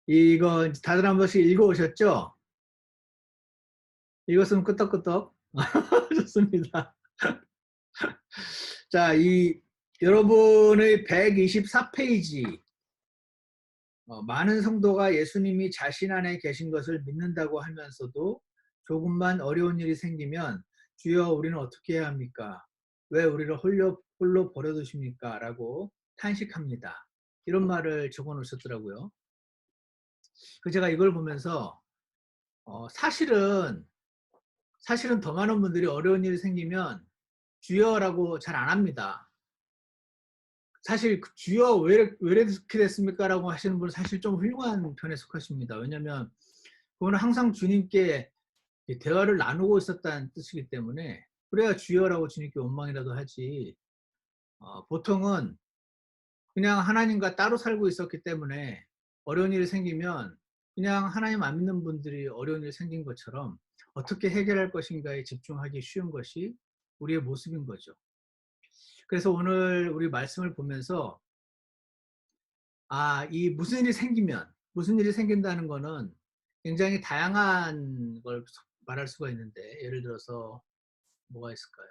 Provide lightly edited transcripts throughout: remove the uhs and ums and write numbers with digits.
이거 다들 한 번씩 읽어오셨죠? 읽었으면 끄떡끄떡. 좋습니다. 자, 여러분의 124페이지. 많은 성도가 예수님이 자신 안에 계신 것을 믿는다고 하면서도 조금만 어려운 일이 생기면 주여 우리는 어떻게 해야 합니까? 왜 우리를 홀로 버려두십니까? 라고 탄식합니다. 이런 말을 적어 놓으셨더라고요. 제가 이걸 보면서 사실은 더 많은 분들이 어려운 일이 생기면 주여라고 잘 안 합니다. 사실 주여 왜 이렇게 됐습니까? 라고 하시는 분은 사실 좀 훌륭한 편에 속하십니다. 왜냐하면 그거는 항상 주님께 대화를 나누고 있었다는 뜻이기 때문에 그래야 주여라고 주님께 원망이라도 하지. 보통은 그냥 하나님과 따로 살고 있었기 때문에 어려운 일이 생기면 그냥 하나님 안 믿는 분들이 어려운 일이 생긴 것처럼 어떻게 해결할 것인가에 집중하기 쉬운 것이 우리의 모습인 거죠. 그래서 오늘 우리 말씀을 보면서 이 무슨 일이 생긴다는 거는 굉장히 다양한 걸 말할 수가 있는데, 예를 들어서 뭐가 있을까요?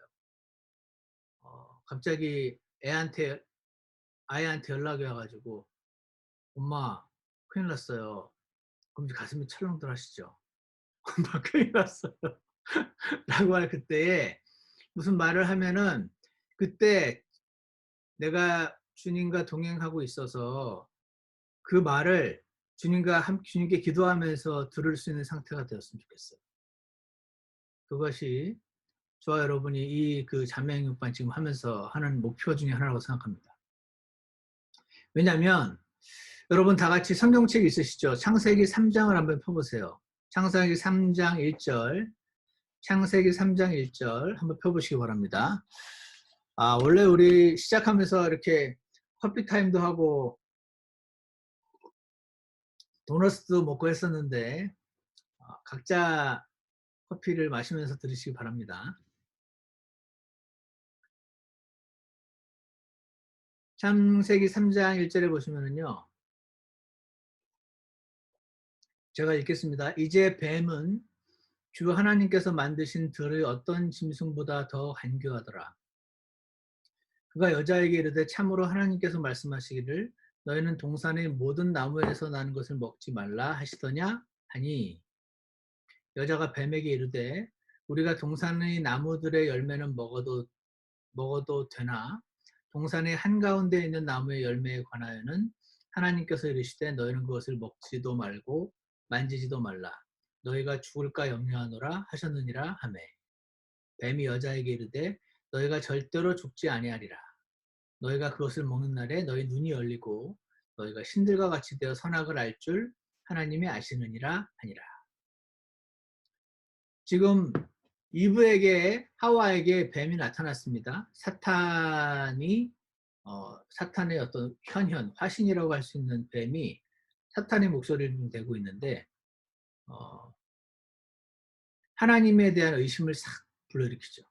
갑자기 아이한테 연락이 와가지고 엄마 큰일 났어요. 그럼 이제 가슴이 철렁들 하시죠. 엄마 큰일 났어요. 라고 할 그때에 무슨 말을 하면은 그때 내가 주님과 동행하고 있어서 그 말을 주님께 기도하면서 들을 수 있는 상태가 되었으면 좋겠어요. 그것이 저와 여러분이 그 자매행육반 지금 하면서 하는 목표 중에 하나라고 생각합니다. 왜냐하면 여러분 다 같이 성경책 있으시죠? 창세기 3장을 한번 펴보세요. 창세기 3장 1절, 창세기 3장 1절 한번 펴보시기 바랍니다. 원래 우리 시작하면서 이렇게 커피 타임도 하고 도너스도 먹고 했었는데 각자 커피를 마시면서 들으시기 바랍니다. 창세기 3장 1절에 보시면은요. 제가 읽겠습니다. 이제 뱀은 주 하나님께서 만드신 들의 어떤 짐승보다 더 간교하더라. 그가 여자에게 이르되 참으로 하나님께서 말씀하시기를 너희는 동산의 모든 나무에서 나는 것을 먹지 말라 하시더냐 하니 여자가 뱀에게 이르되 우리가 동산의 나무들의 열매는 먹어도 되나 동산의 한가운데 있는 나무의 열매에 관하여는 하나님께서 이르시되 너희는 그것을 먹지도 말고 만지지도 말라 너희가 죽을까 염려하노라 하셨느니라 하매 뱀이 여자에게 이르되 너희가 절대로 죽지 아니하리라 너희가 그것을 먹는 날에 너희 눈이 열리고 너희가 신들과 같이 되어 선악을 알 줄 하나님이 아시느니라 하니라. 지금 하와에게 뱀이 나타났습니다. 사탄의 어떤 화신이라고 할 수 있는 뱀이 사탄의 목소리를 내고 있는데 하나님에 대한 의심을 싹 불러일으키죠.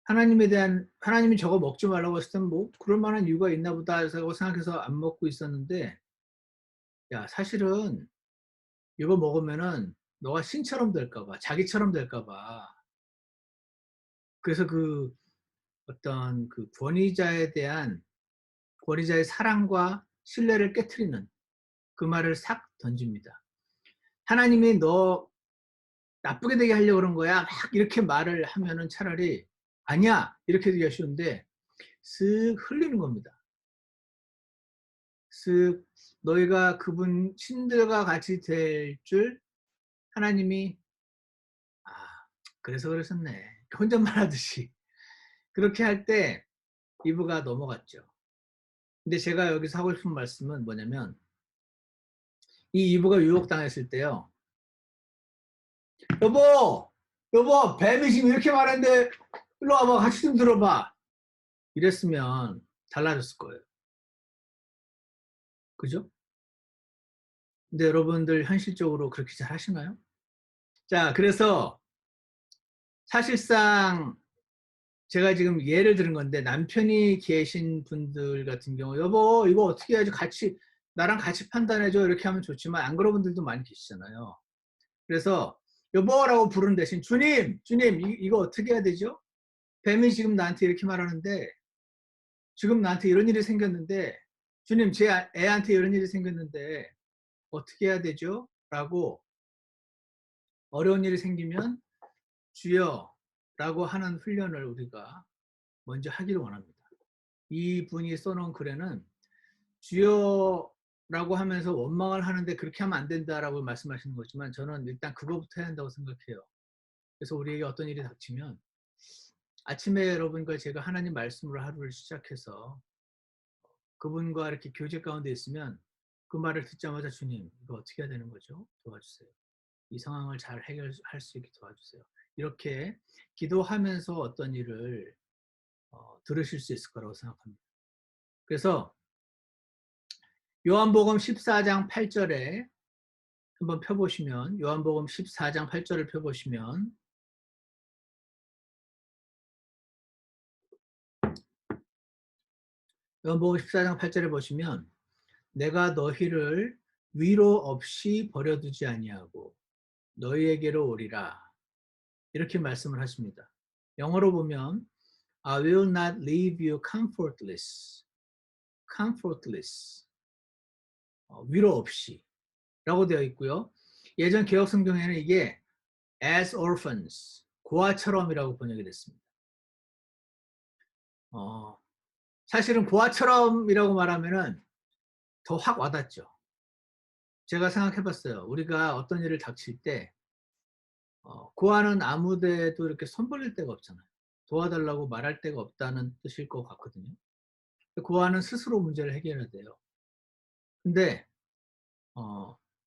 하나님이 저거 먹지 말라고 했을 땐 뭐 그럴 만한 이유가 있나 보다 생각해서 안 먹고 있었는데 야 사실은 이거 먹으면은 너가 신처럼 될까봐 자기처럼 될까봐 그래서 어떤 권위자의 사랑과 신뢰를 깨트리는 그 말을 싹 던집니다. 하나님이 너 나쁘게 되게 하려고 그런 거야 막 이렇게 말을 하면은 차라리 아니야 이렇게 되기 쉬운데 쓱 흘리는 겁니다. 쓱 너희가 그분 신들과 같이 될 줄 하나님이 그래서 그러셨네 혼잣말 하듯이 그렇게 할 때 이브가 넘어갔죠. 근데 제가 여기서 하고 싶은 말씀은 뭐냐면 이 이브가 유혹당했을 때요. 여보 뱀이 지금 이렇게 말했는데 일로 와봐 같이 좀 들어봐 이랬으면 달라졌을 거예요. 그죠? 근데 여러분들 현실적으로 그렇게 잘 하시나요? 자, 그래서 사실상 제가 지금 예를 들은 건데 남편이 계신 분들 같은 경우 여보 이거 어떻게 해야지 같이 나랑 같이 판단해줘 이렇게 하면 좋지만 안 그런 분들도 많이 계시잖아요. 그래서 여보라고 부르는 대신 주님, 주님 이거 어떻게 해야 되죠? 뱀이 지금 나한테 이렇게 말하는데 지금 나한테 이런 일이 생겼는데 주님 제 애한테 이런 일이 생겼는데 어떻게 해야 되죠? 라고 어려운 일이 생기면 주여 라고 하는 훈련을 우리가 먼저 하기를 원합니다. 이 분이 써놓은 글에는 주여라고 하면서 원망을 하는데 그렇게 하면 안 된다라고 말씀하시는 거지만 저는 일단 그거부터 해야 한다고 생각해요. 그래서 우리에게 어떤 일이 닥치면 아침에 여러분과 제가 하나님 말씀으로 하루를 시작해서 그분과 이렇게 교제 가운데 있으면 그 말을 듣자마자 주님 이거 어떻게 해야 되는 거죠? 도와주세요. 이 상황을 잘 해결할 수 있게 도와주세요. 이렇게 기도하면서 어떤 일을 들으실 수 있을 거라고 생각합니다. 그래서 요한복음 14장 8절에 한번 펴보시면 요한복음 14장 8절을 펴보시면 요한복음 14장 8절에 보시면 내가 너희를 위로 없이 버려두지 아니하고 너희에게로 오리라 이렇게 말씀을 하십니다. 영어로 보면 I will not leave you comfortless. comfortless. 위로 없이 라고 되어 있고요. 예전 개혁 성경에는 이게 as orphans, 고아처럼이라고 번역이 됐습니다. 사실은 고아처럼이라고 말하면은 더 확 와닿죠. 제가 생각해 봤어요. 우리가 어떤 일을 닥칠 때 고아는 아무데도 이렇게 손 벌릴 데가 없잖아요. 도와달라고 말할 데가 없다는 뜻일 것 같거든요. 고아는 스스로 문제를 해결해야 돼요. 근데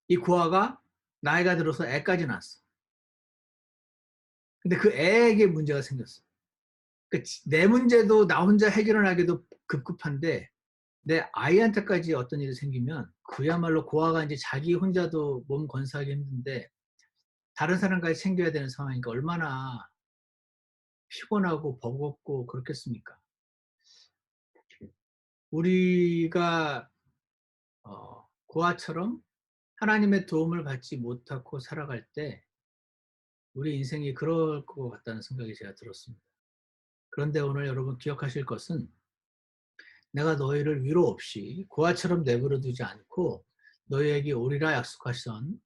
이 고아가 나이가 들어서 애까지 낳았어. 근데 그 애에게 문제가 생겼어. 내 문제도 나 혼자 해결하기도 급급한데 내 아이한테까지 어떤 일이 생기면 그야말로 고아가 이제 자기 혼자도 몸 건사하기 힘든데 다른 사람까지 챙겨야 되는 상황이니까 얼마나 피곤하고 버겁고 그렇겠습니까? 우리가 고아처럼 하나님의 도움을 받지 못하고 살아갈 때 우리 인생이 그럴 것 같다는 생각이 제가 들었습니다. 그런데 오늘 여러분 기억하실 것은 내가 너희를 위로 없이 고아처럼 내버려 두지 않고 너희에게 오리라 약속하셨던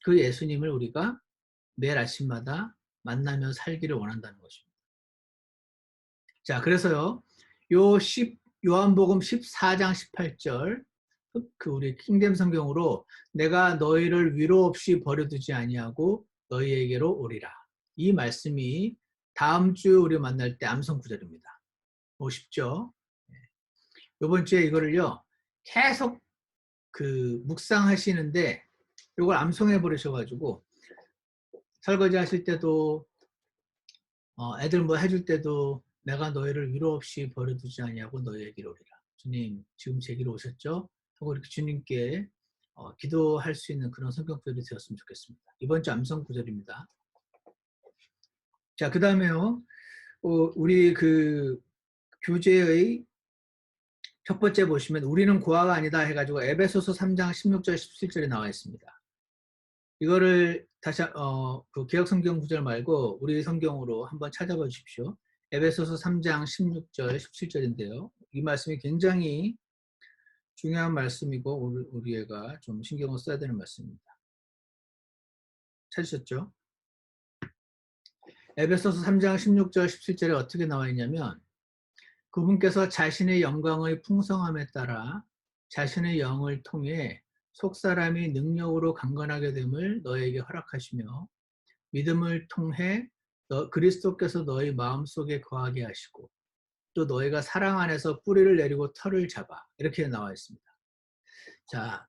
그 예수님을 우리가 매일 아침마다 만나며 살기를 원한다는 것입니다. 자, 그래서요. 요한복음 14장 18절 그 우리 킹댐 성경으로 내가 너희를 위로 없이 버려두지 아니하고 너희에게로 오리라. 이 말씀이 다음 주 우리 만날 때 암송 구절입니다. 쉽죠? 이번 주에 이거를요. 계속 그 묵상하시는데 이걸 암송해 버리셔가지고 설거지 하실 때도 애들 뭐 해줄 때도 내가 너희를 위로 없이 버려두지 아니하고 너희에게로 오리라. 주님 지금 제기로 오셨죠? 하고 이렇게 주님께 기도할 수 있는 그런 성경구절이 되었으면 좋겠습니다. 이번 주 암송 구절입니다. 자, 그 다음에요. 우리 그 교재의 첫 번째 보시면 우리는 고아가 아니다 해가지고 에베소서 3장 16절 17절에 나와 있습니다. 이거를 다시 그 개역 성경 구절 말고 우리 성경으로 한번 찾아봐 주십시오. 에베소서 3장 16절 17절인데요. 이 말씀이 굉장히 중요한 말씀이고 우리가 좀 신경을 써야 되는 말씀입니다. 찾으셨죠? 에베소서 3장 16절 17절에 어떻게 나와 있냐면 그분께서 자신의 영광의 풍성함에 따라 자신의 영을 통해 속사람이 능력으로 강건하게 됨을 너에게 허락하시며 믿음을 통해 그리스도께서 너희 마음속에 거하게 하시고 또 너희가 사랑 안에서 뿌리를 내리고 털을 잡아 이렇게 나와 있습니다. 자,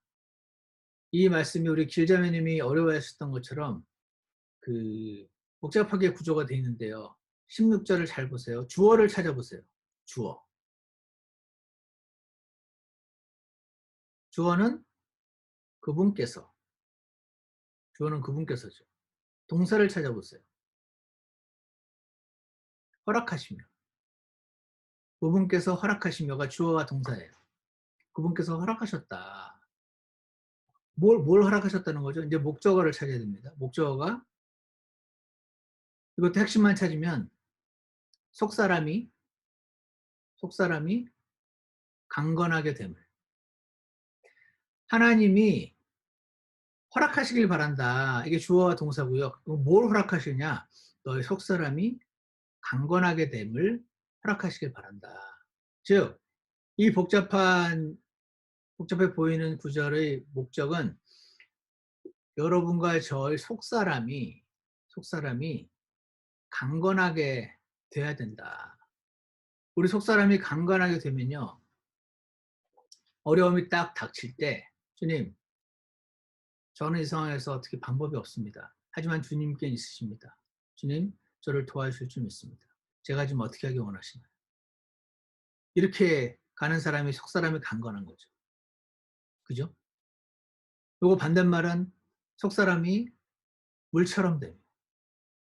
이 말씀이 우리 길자매님이 어려워하셨던 것처럼 그 복잡하게 구조가 되어 있는데요. 16절을 잘 보세요. 주어를 찾아보세요. 주어. 주어는 그분께서. 주어는 그분께서죠. 동사를 찾아보세요. 허락하시며. 그분께서 허락하시며가 주어와 동사예요. 그분께서 허락하셨다. 뭘 허락하셨다는 거죠? 이제 목적어를 찾아야 됩니다. 목적어가 이것도 핵심만 찾으면 속사람이 속사람이 강건하게 됨을. 하나님이 허락하시길 바란다. 이게 주어와 동사고요. 그럼 뭘 허락하시냐? 너의 속사람이 강건하게 됨을 허락하시길 바란다. 즉, 이 복잡해 보이는 구절의 목적은 여러분과 저의 속사람이 강건하게 돼야 된다. 우리 속사람이 강건하게 되면요. 어려움이 딱 닥칠 때 주님, 저는 이 상황에서 어떻게 방법이 없습니다. 하지만 주님께는 있으십니다. 주님, 저를 도와주실 줄 믿습니다. 제가 지금 어떻게 하기 원하시나요? 이렇게 가는 사람이 속사람이 강건한 거죠. 그죠? 요거 반대말은 속사람이 물처럼 됨.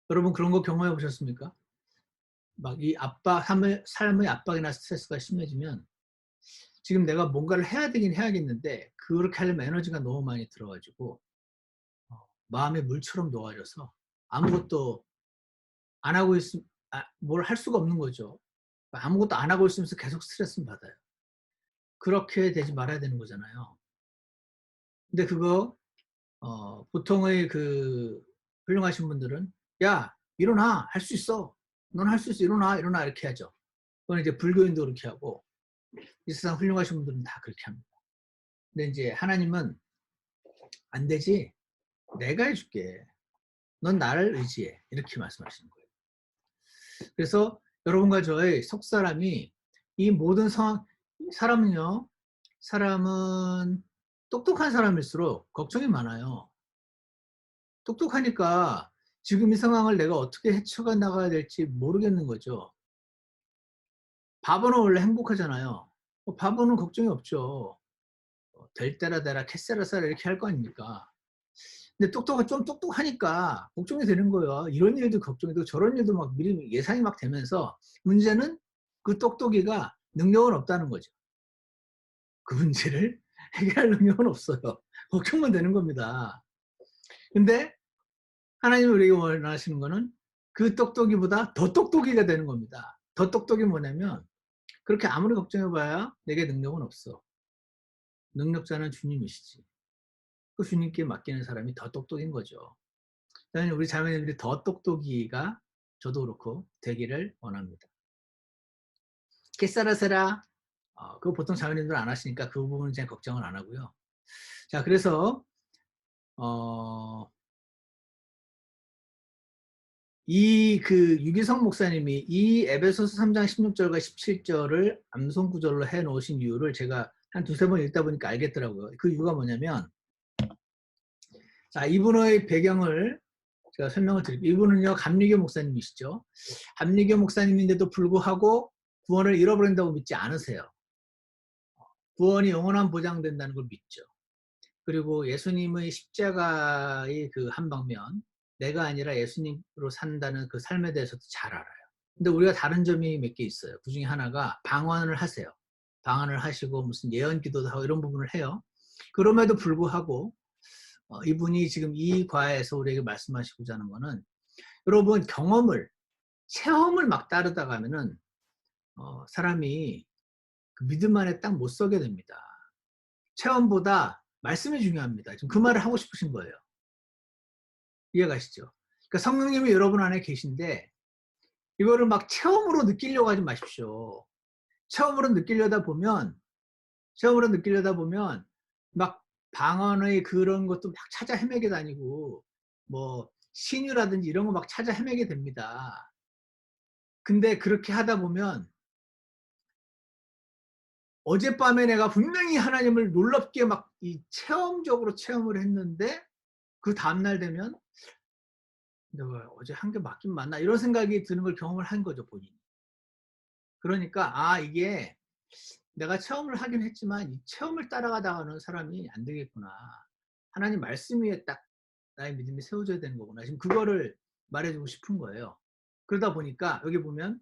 여러분 그런 거 경험해 보셨습니까? 막 이 삶의 압박이나 스트레스가 심해지면 지금 내가 뭔가를 해야 되긴 해야겠는데 그렇게 하려면 에너지가 너무 많이 들어가지고 마음이 물처럼 녹아져서 아무것도 안 하고 뭘 할 수가 없는 거죠. 아무것도 안 하고 있으면서 계속 스트레스를 받아요. 그렇게 되지 말아야 되는 거잖아요. 근데 그거 보통의 그 훌륭하신 분들은 야 일어나 할 수 있어. 넌 할 수 있어. 일어나 이렇게 하죠. 그건 이제 불교인도 그렇게 하고 이 세상 훌륭하신 분들은 다 그렇게 합니다. 근데 이제 하나님은 안 되지. 내가 해줄게. 넌 나를 의지해. 이렇게 말씀하시는 거예요. 그래서 여러분과 저의 속사람이 이 모든 상황, 사람은 똑똑한 사람일수록 걱정이 많아요. 똑똑하니까 지금 이 상황을 내가 어떻게 헤쳐가 나가야 될지 모르겠는 거죠. 바보는 원래 행복하잖아요. 바보는 걱정이 없죠. 될 때라 되라 캐세라 세라 이렇게 할 거 아닙니까? 근데 좀 똑똑하니까 걱정이 되는 거예요. 이런 일도 걱정이 되고 저런 일도 막 미리 예상이 막 되면서 문제는 그 똑똑이가 능력은 없다는 거죠. 그 문제를 해결할 능력은 없어요. 걱정만 되는 겁니다. 근데 하나님이 우리에게 원하시는 거는 그 똑똑이보다 더 똑똑이가 되는 겁니다. 더 똑똑이 뭐냐면 그렇게 아무리 걱정해봐야 내게 능력은 없어. 능력자는 주님이시지. 그 주님께 맡기는 사람이 더 똑똑인 거죠. 저는 우리 자매님들이 더 똑똑이가 저도 그렇고 되기를 원합니다. 깨싸라세라 그거 보통 자매님들 안 하시니까 그 부분은 제가 걱정을 안 하고요. 자, 그래서 이 그 유기성 목사님이 이 에베소서 3장 16절과 17절을 암송 구절로 해 놓으신 이유를 제가 한 두세 번 읽다 보니까 알겠더라고요. 그 이유가 뭐냐면 자, 이분의 배경을 제가 설명을 드릴게요. 이분은요 감리교 목사님이시죠. 감리교 목사님인데도 불구하고 구원을 잃어버린다고 믿지 않으세요. 구원이 영원한 보장된다는 걸 믿죠. 그리고 예수님의 십자가의 그 한 방면, 내가 아니라 예수님으로 산다는 그 삶에 대해서도 잘 알아요. 근데 우리가 다른 점이 몇 개 있어요. 그 중에 하나가 방언을 하세요. 방언을 하시고 무슨 예언 기도도 하고 이런 부분을 해요. 그럼에도 불구하고 이분이 지금 이 과에서 우리에게 말씀하시고자 하는 거는 여러분 체험을 막 따르다 가면은 사람이 그 믿음 안에 딱 못 서게 됩니다. 체험보다 말씀이 중요합니다. 지금 그 말을 하고 싶으신 거예요. 이해가시죠? 그러니까 성령님이 여러분 안에 계신데 이거를 막 체험으로 느끼려고 하지 마십시오. 체험으로 느끼려다 보면 막 방언의 그런 것도 막 찾아 헤매게 다니고 뭐 신유라든지 이런 거 막 찾아 헤매게 됩니다. 근데 그렇게 하다 보면 어젯밤에 내가 분명히 하나님을 놀랍게 막 이 체험적으로 체험을 했는데 그 다음날 되면 내가 어제 한 게 맞긴 맞나 이런 생각이 드는 걸 경험을 한 거죠, 본인이. 그러니까 이게 내가 체험을 하긴 했지만 이 체험을 따라가다가는 사람이 안 되겠구나. 하나님 말씀 위에 딱 나의 믿음이 세워져야 되는 거구나. 지금 그거를 말해주고 싶은 거예요. 그러다 보니까 여기 보면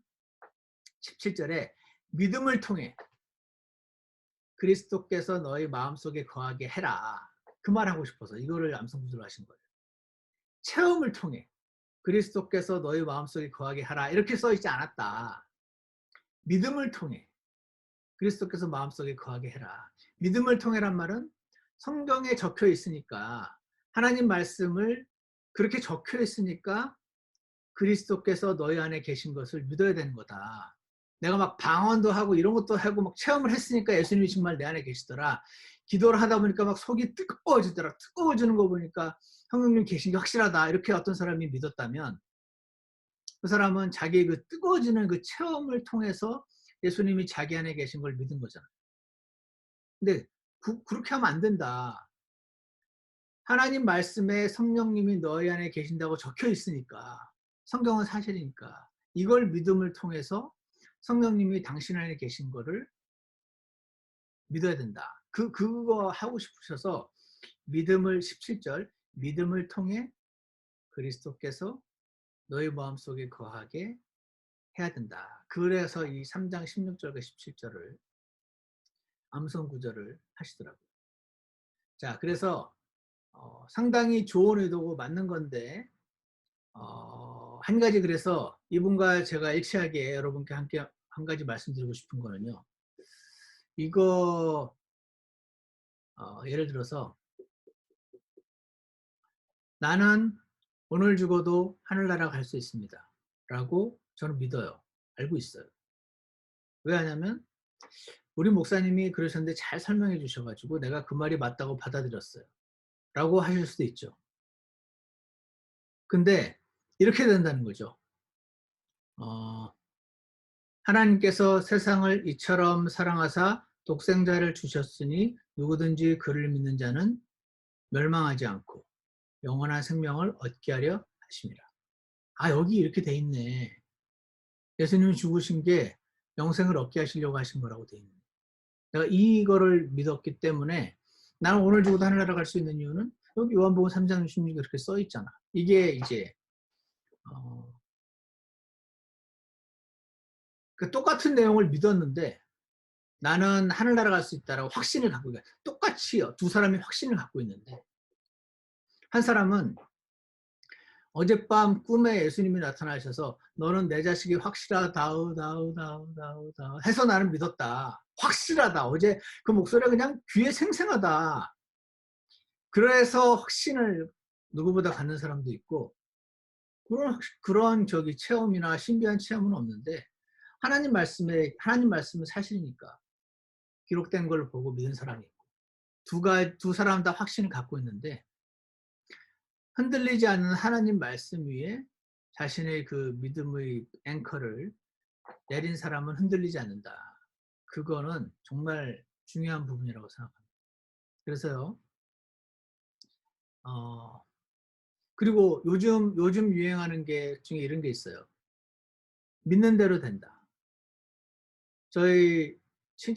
17절에 믿음을 통해 그리스도께서 너희 마음속에 거하게 해라. 그 말하고 싶어서 이거를 암송구절로 하신 거예요. 체험을 통해 그리스도께서 너희 마음속에 거하게 하라. 이렇게 써 있지 않았다. 믿음을 통해 그리스도께서 마음속에 거하게 해라. 믿음을 통해란 말은 성경에 적혀 있으니까, 하나님 말씀을 그렇게 적혀 있으니까 그리스도께서 너희 안에 계신 것을 믿어야 되는 거다. 내가 막 방언도 하고 이런 것도 하고 막 체험을 했으니까 예수님이 정말 내 안에 계시더라. 기도를 하다 보니까 막 속이 뜨거워지더라. 뜨거워지는 거 보니까 성령님 계신 게 확실하다. 이렇게 어떤 사람이 믿었다면 그 사람은 자기의 그 뜨거워지는 그 체험을 통해서 예수님이 자기 안에 계신 걸 믿은 거잖아요. 근데 그렇게 하면 안 된다. 하나님 말씀에 성령님이 너희 안에 계신다고 적혀 있으니까, 성경은 사실이니까 이걸 믿음을 통해서 성령님이 당신 안에 계신 거를 믿어야 된다. 그거 하고 싶으셔서 믿음을 17절 믿음을 통해 그리스도께서 너희 마음속에 거하게 해야 된다. 그래서 이 3장 16절과 17절을 암송 구절을 하시더라고요. 자, 그래서 상당히 좋은 의도고 맞는 건데 한 가지, 그래서 이분과 제가 일치하게 여러분께 함께 한 가지 말씀드리고 싶은 거는요. 이거 예를 들어서 나는 오늘 죽어도 하늘나라 갈 수 있습니다. 라고 저는 믿어요. 알고 있어요. 왜 하냐면 우리 목사님이 그러셨는데 잘 설명해 주셔가지고 내가 그 말이 맞다고 받아들였어요. 라고 하실 수도 있죠. 근데 이렇게 된다는 거죠. 하나님께서 세상을 이처럼 사랑하사 독생자를 주셨으니 누구든지 그를 믿는 자는 멸망하지 않고 영원한 생명을 얻게 하려 하심이라. 아, 여기 이렇게 돼 있네. 예수님이 죽으신 게 영생을 얻게 하시려고 하신 거라고 돼 있네. 내가 이거를 믿었기 때문에 나는 오늘 죽어도 하늘나라 갈 수 있는 이유는 여기 요한복음 3장 16에 그렇게 써 있잖아. 이게 이제 그 똑같은 내용을 믿었는데 나는 하늘나라 갈 수 있다라고 확신을 갖고 있어요. 똑같이요. 두 사람이 확신을 갖고 있는데 한 사람은 어젯밤 꿈에 예수님이 나타나셔서 너는 내 자식이 확실하다우 해서 나는 믿었다. 확실하다. 어제 그 목소리가 그냥 귀에 생생하다. 그래서 확신을 누구보다 갖는 사람도 있고 그런 체험이나 신비한 체험은 없는데 하나님 말씀은 사실이니까 기록된 걸 보고 믿은 사람이 있고 두 사람 다 확신을 갖고 있는데 흔들리지 않는 하나님 말씀 위에 자신의 그 믿음의 앵커를 내린 사람은 흔들리지 않는다. 그거는 정말 중요한 부분이라고 생각합니다. 그래서요. 그리고 요즘 유행하는 게 중에 이런 게 있어요. 믿는 대로 된다. 저희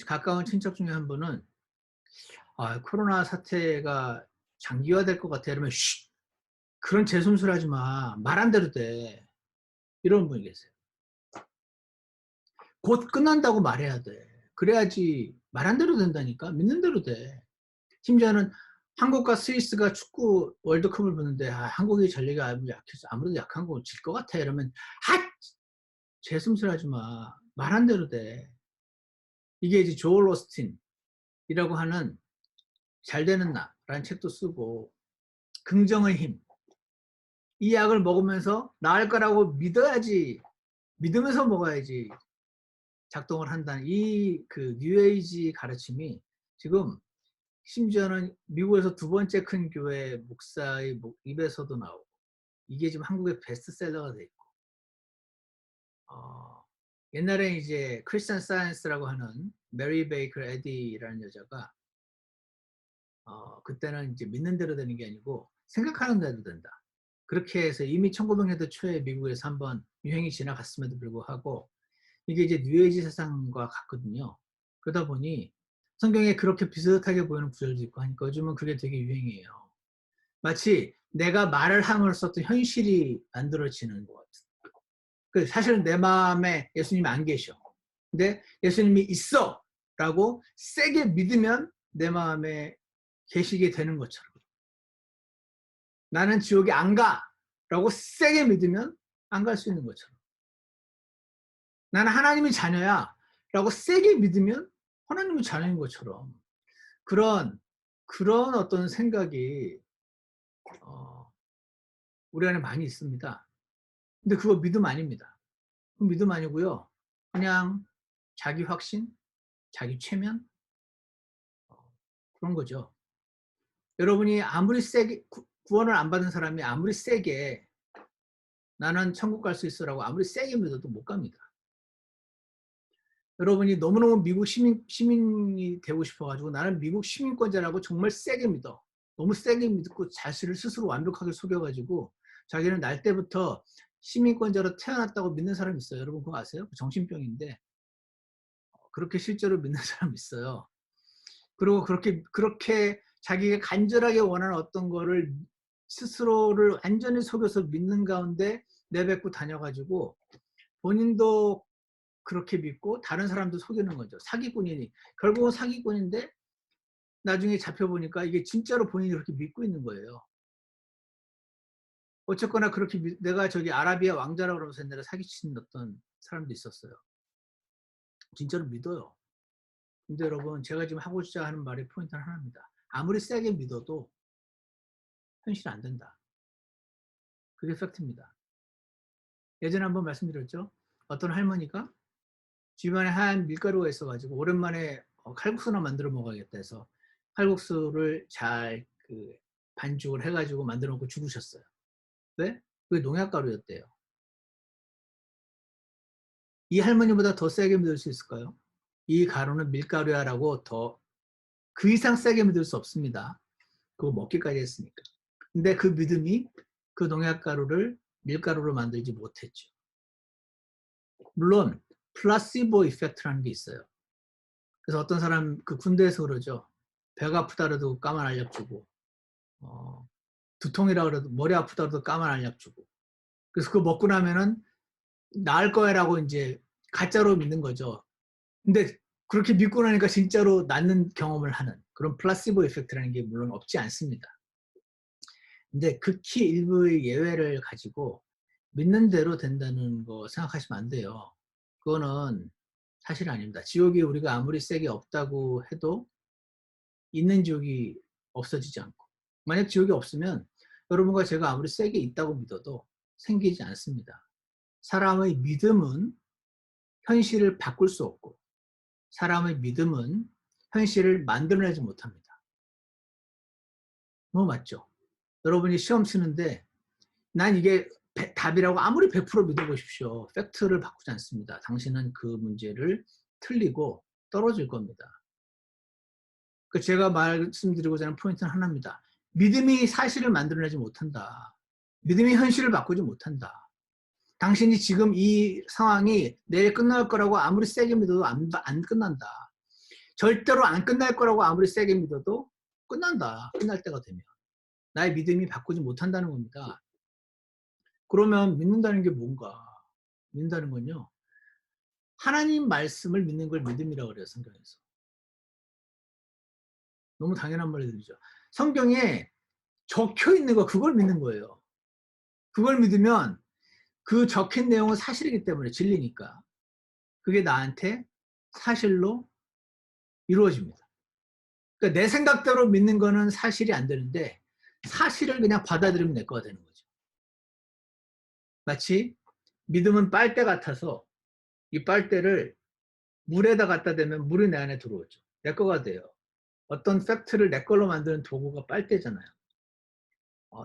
가까운 친척 중에 한 분은 코로나 사태가 장기화될 것 같아. 이러면 그런 재수술 하지 마. 말한 대로 돼. 이런 분이 계세요. 곧 끝난다고 말해야 돼. 그래야지 말한 대로 된다니까. 믿는 대로 돼. 심지어는 한국과 스위스가 축구 월드컵을 보는데 한국이 전력이 약해서 아무래도 약한 거 질 것 같아. 이러면 재수술 하지 마. 말한 대로 돼. 이게 이제 조엘 오스틴이라고 하는 잘 되는 나라는 책도 쓰고 긍정의 힘. 이 약을 먹으면서 나을 거라고 믿어야지. 믿으면서 먹어야지 작동을 한다는 이 그 뉴에이지 가르침이 지금 심지어는 미국에서 두 번째 큰 교회 목사의 입에서도 나오고 이게 지금 한국의 베스트셀러가 돼 있고 옛날에 이제 크리스천 사이언스라고 하는 메리 베이커 에디라는 여자가 그때는 이제 믿는 대로 되는 게 아니고 생각하는 대로 된다. 그렇게 해서 이미 1900년대 초에 미국에서 한번 유행이 지나갔음에도 불구하고 이게 이제 뉴에이지 세상과 같거든요. 그러다 보니 성경에 그렇게 비슷하게 보이는 구절도 있고 하니까 요즘은 그게 되게 유행이에요. 마치 내가 말을 함으로써 어떤 현실이 만들어지는 것 같은. 사실은 내 마음에 예수님이 안 계셔. 근데 예수님이 있어. 라고 세게 믿으면 내 마음에 계시게 되는 것처럼, 나는 지옥에 안 가! 라고 세게 믿으면 안 갈 수 있는 것처럼, 나는 하나님의 자녀야! 라고 세게 믿으면 하나님의 자녀인 것처럼, 그런 어떤 생각이 우리 안에 많이 있습니다. 근데 그거 믿음 아닙니다. 그거 믿음 아니고요. 그냥 자기 확신, 자기 최면, 그런 거죠. 여러분이 아무리 세게 구원을 안 받은 사람이 아무리 세게 나는 천국 갈 수 있어라고 아무리 세게 믿어도 못 갑니다. 여러분이 너무너무 미국 시민이 되고 싶어가지고 나는 미국 시민권자라고 정말 세게 믿어. 너무 세게 믿고 자신을 스스로 완벽하게 속여가지고 자기는 날 때부터 시민권자로 태어났다고 믿는 사람이 있어요. 여러분 그거 아세요? 정신병인데 그렇게 실제로 믿는 사람이 있어요. 그리고 그렇게 자기가 간절하게 원하는 어떤 거를 스스로를 완전히 속여서 믿는 가운데 내뱉고 다녀가지고 본인도 그렇게 믿고 다른 사람도 속이는 거죠. 사기꾼이니. 결국은 사기꾼인데 나중에 잡혀보니까 이게 진짜로 본인이 그렇게 믿고 있는 거예요. 어쨌거나 그렇게 내가 저기 아라비아 왕자라고 그러면서 옛날에 사기치는 어떤 사람도 있었어요. 진짜로 믿어요. 근데 여러분 제가 지금 하고자 하는 말의 포인트는 하나입니다. 아무리 세게 믿어도 현실 안 된다. 그게 팩트입니다. 예전에 한번 말씀드렸죠. 어떤 할머니가 집안에 하얀 밀가루가 있어가지고 오랜만에 칼국수나 만들어 먹어야겠다 해서 칼국수를 잘 반죽을 해가지고 만들어 놓고 죽으셨어요. 왜? 그게 농약가루였대요. 이 할머니보다 더 세게 믿을 수 있을까요? 이 가루는 밀가루야 라고 더 그 이상 세게 믿을 수 없습니다. 그거 먹기까지 했으니까. 근데 그 믿음이 그 농약가루를 밀가루로 만들지 못했죠. 물론 플라시보 이펙트라는 게 있어요. 그래서 어떤 사람 군대에서 그러죠. 배가 아프다 그래도 까만 알약 주고 두통이라 그래도 머리 아프다 그래도 까만 알약 주고 그래서 그거 먹고 나면은 나을 거야라고 이제 가짜로 믿는 거죠. 근데 그렇게 믿고 나니까 진짜로 낫는 경험을 하는 그런 플라시보 이펙트라는 게 물론 없지 않습니다. 근데 극히 일부의 예외를 가지고 믿는 대로 된다는 거 생각하시면 안 돼요. 그거는 사실 아닙니다. 지옥이 우리가 아무리 세게 없다고 해도 있는 지옥이 없어지지 않고 만약 지옥이 없으면 여러분과 제가 아무리 세게 있다고 믿어도 생기지 않습니다. 사람의 믿음은 현실을 바꿀 수 없고 사람의 믿음은 현실을 만들어내지 못합니다. 뭐 맞죠? 여러분이 시험 치는데 난 이게 답이라고 아무리 100% 믿어보십시오. 팩트를 바꾸지 않습니다. 당신은 그 문제를 틀리고 떨어질 겁니다. 제가 말씀드리고자 하는 포인트는 하나입니다. 믿음이 사실을 만들어내지 못한다. 믿음이 현실을 바꾸지 못한다. 당신이 지금 이 상황이 내일 끝날 거라고 아무리 세게 믿어도 안 끝난다. 절대로 안 끝날 거라고 아무리 세게 믿어도 끝난다. 끝날 때가 되면. 나의 믿음이 바꾸지 못한다는 겁니다. 그러면 믿는다는 게 뭔가? 믿는다는 건요. 하나님 말씀을 믿는 걸 믿음이라고 그래요. 성경에서. 너무 당연한 말을 들리죠. 성경에 적혀 있는 거 그걸 믿는 거예요. 그걸 믿으면 그 적힌 내용은 사실이기 때문에 진리니까 그게 나한테 사실로 이루어집니다. 그러니까 내 생각대로 믿는 거는 사실이 안 되는데 사실을 그냥 받아들이면 내 거가 되는 거죠. 마치 믿음은 빨대 같아서 이 빨대를 물에다 갖다 대면 물이 내 안에 들어오죠. 내 거가 돼요. 어떤 팩트를 내 걸로 만드는 도구가 빨대잖아요.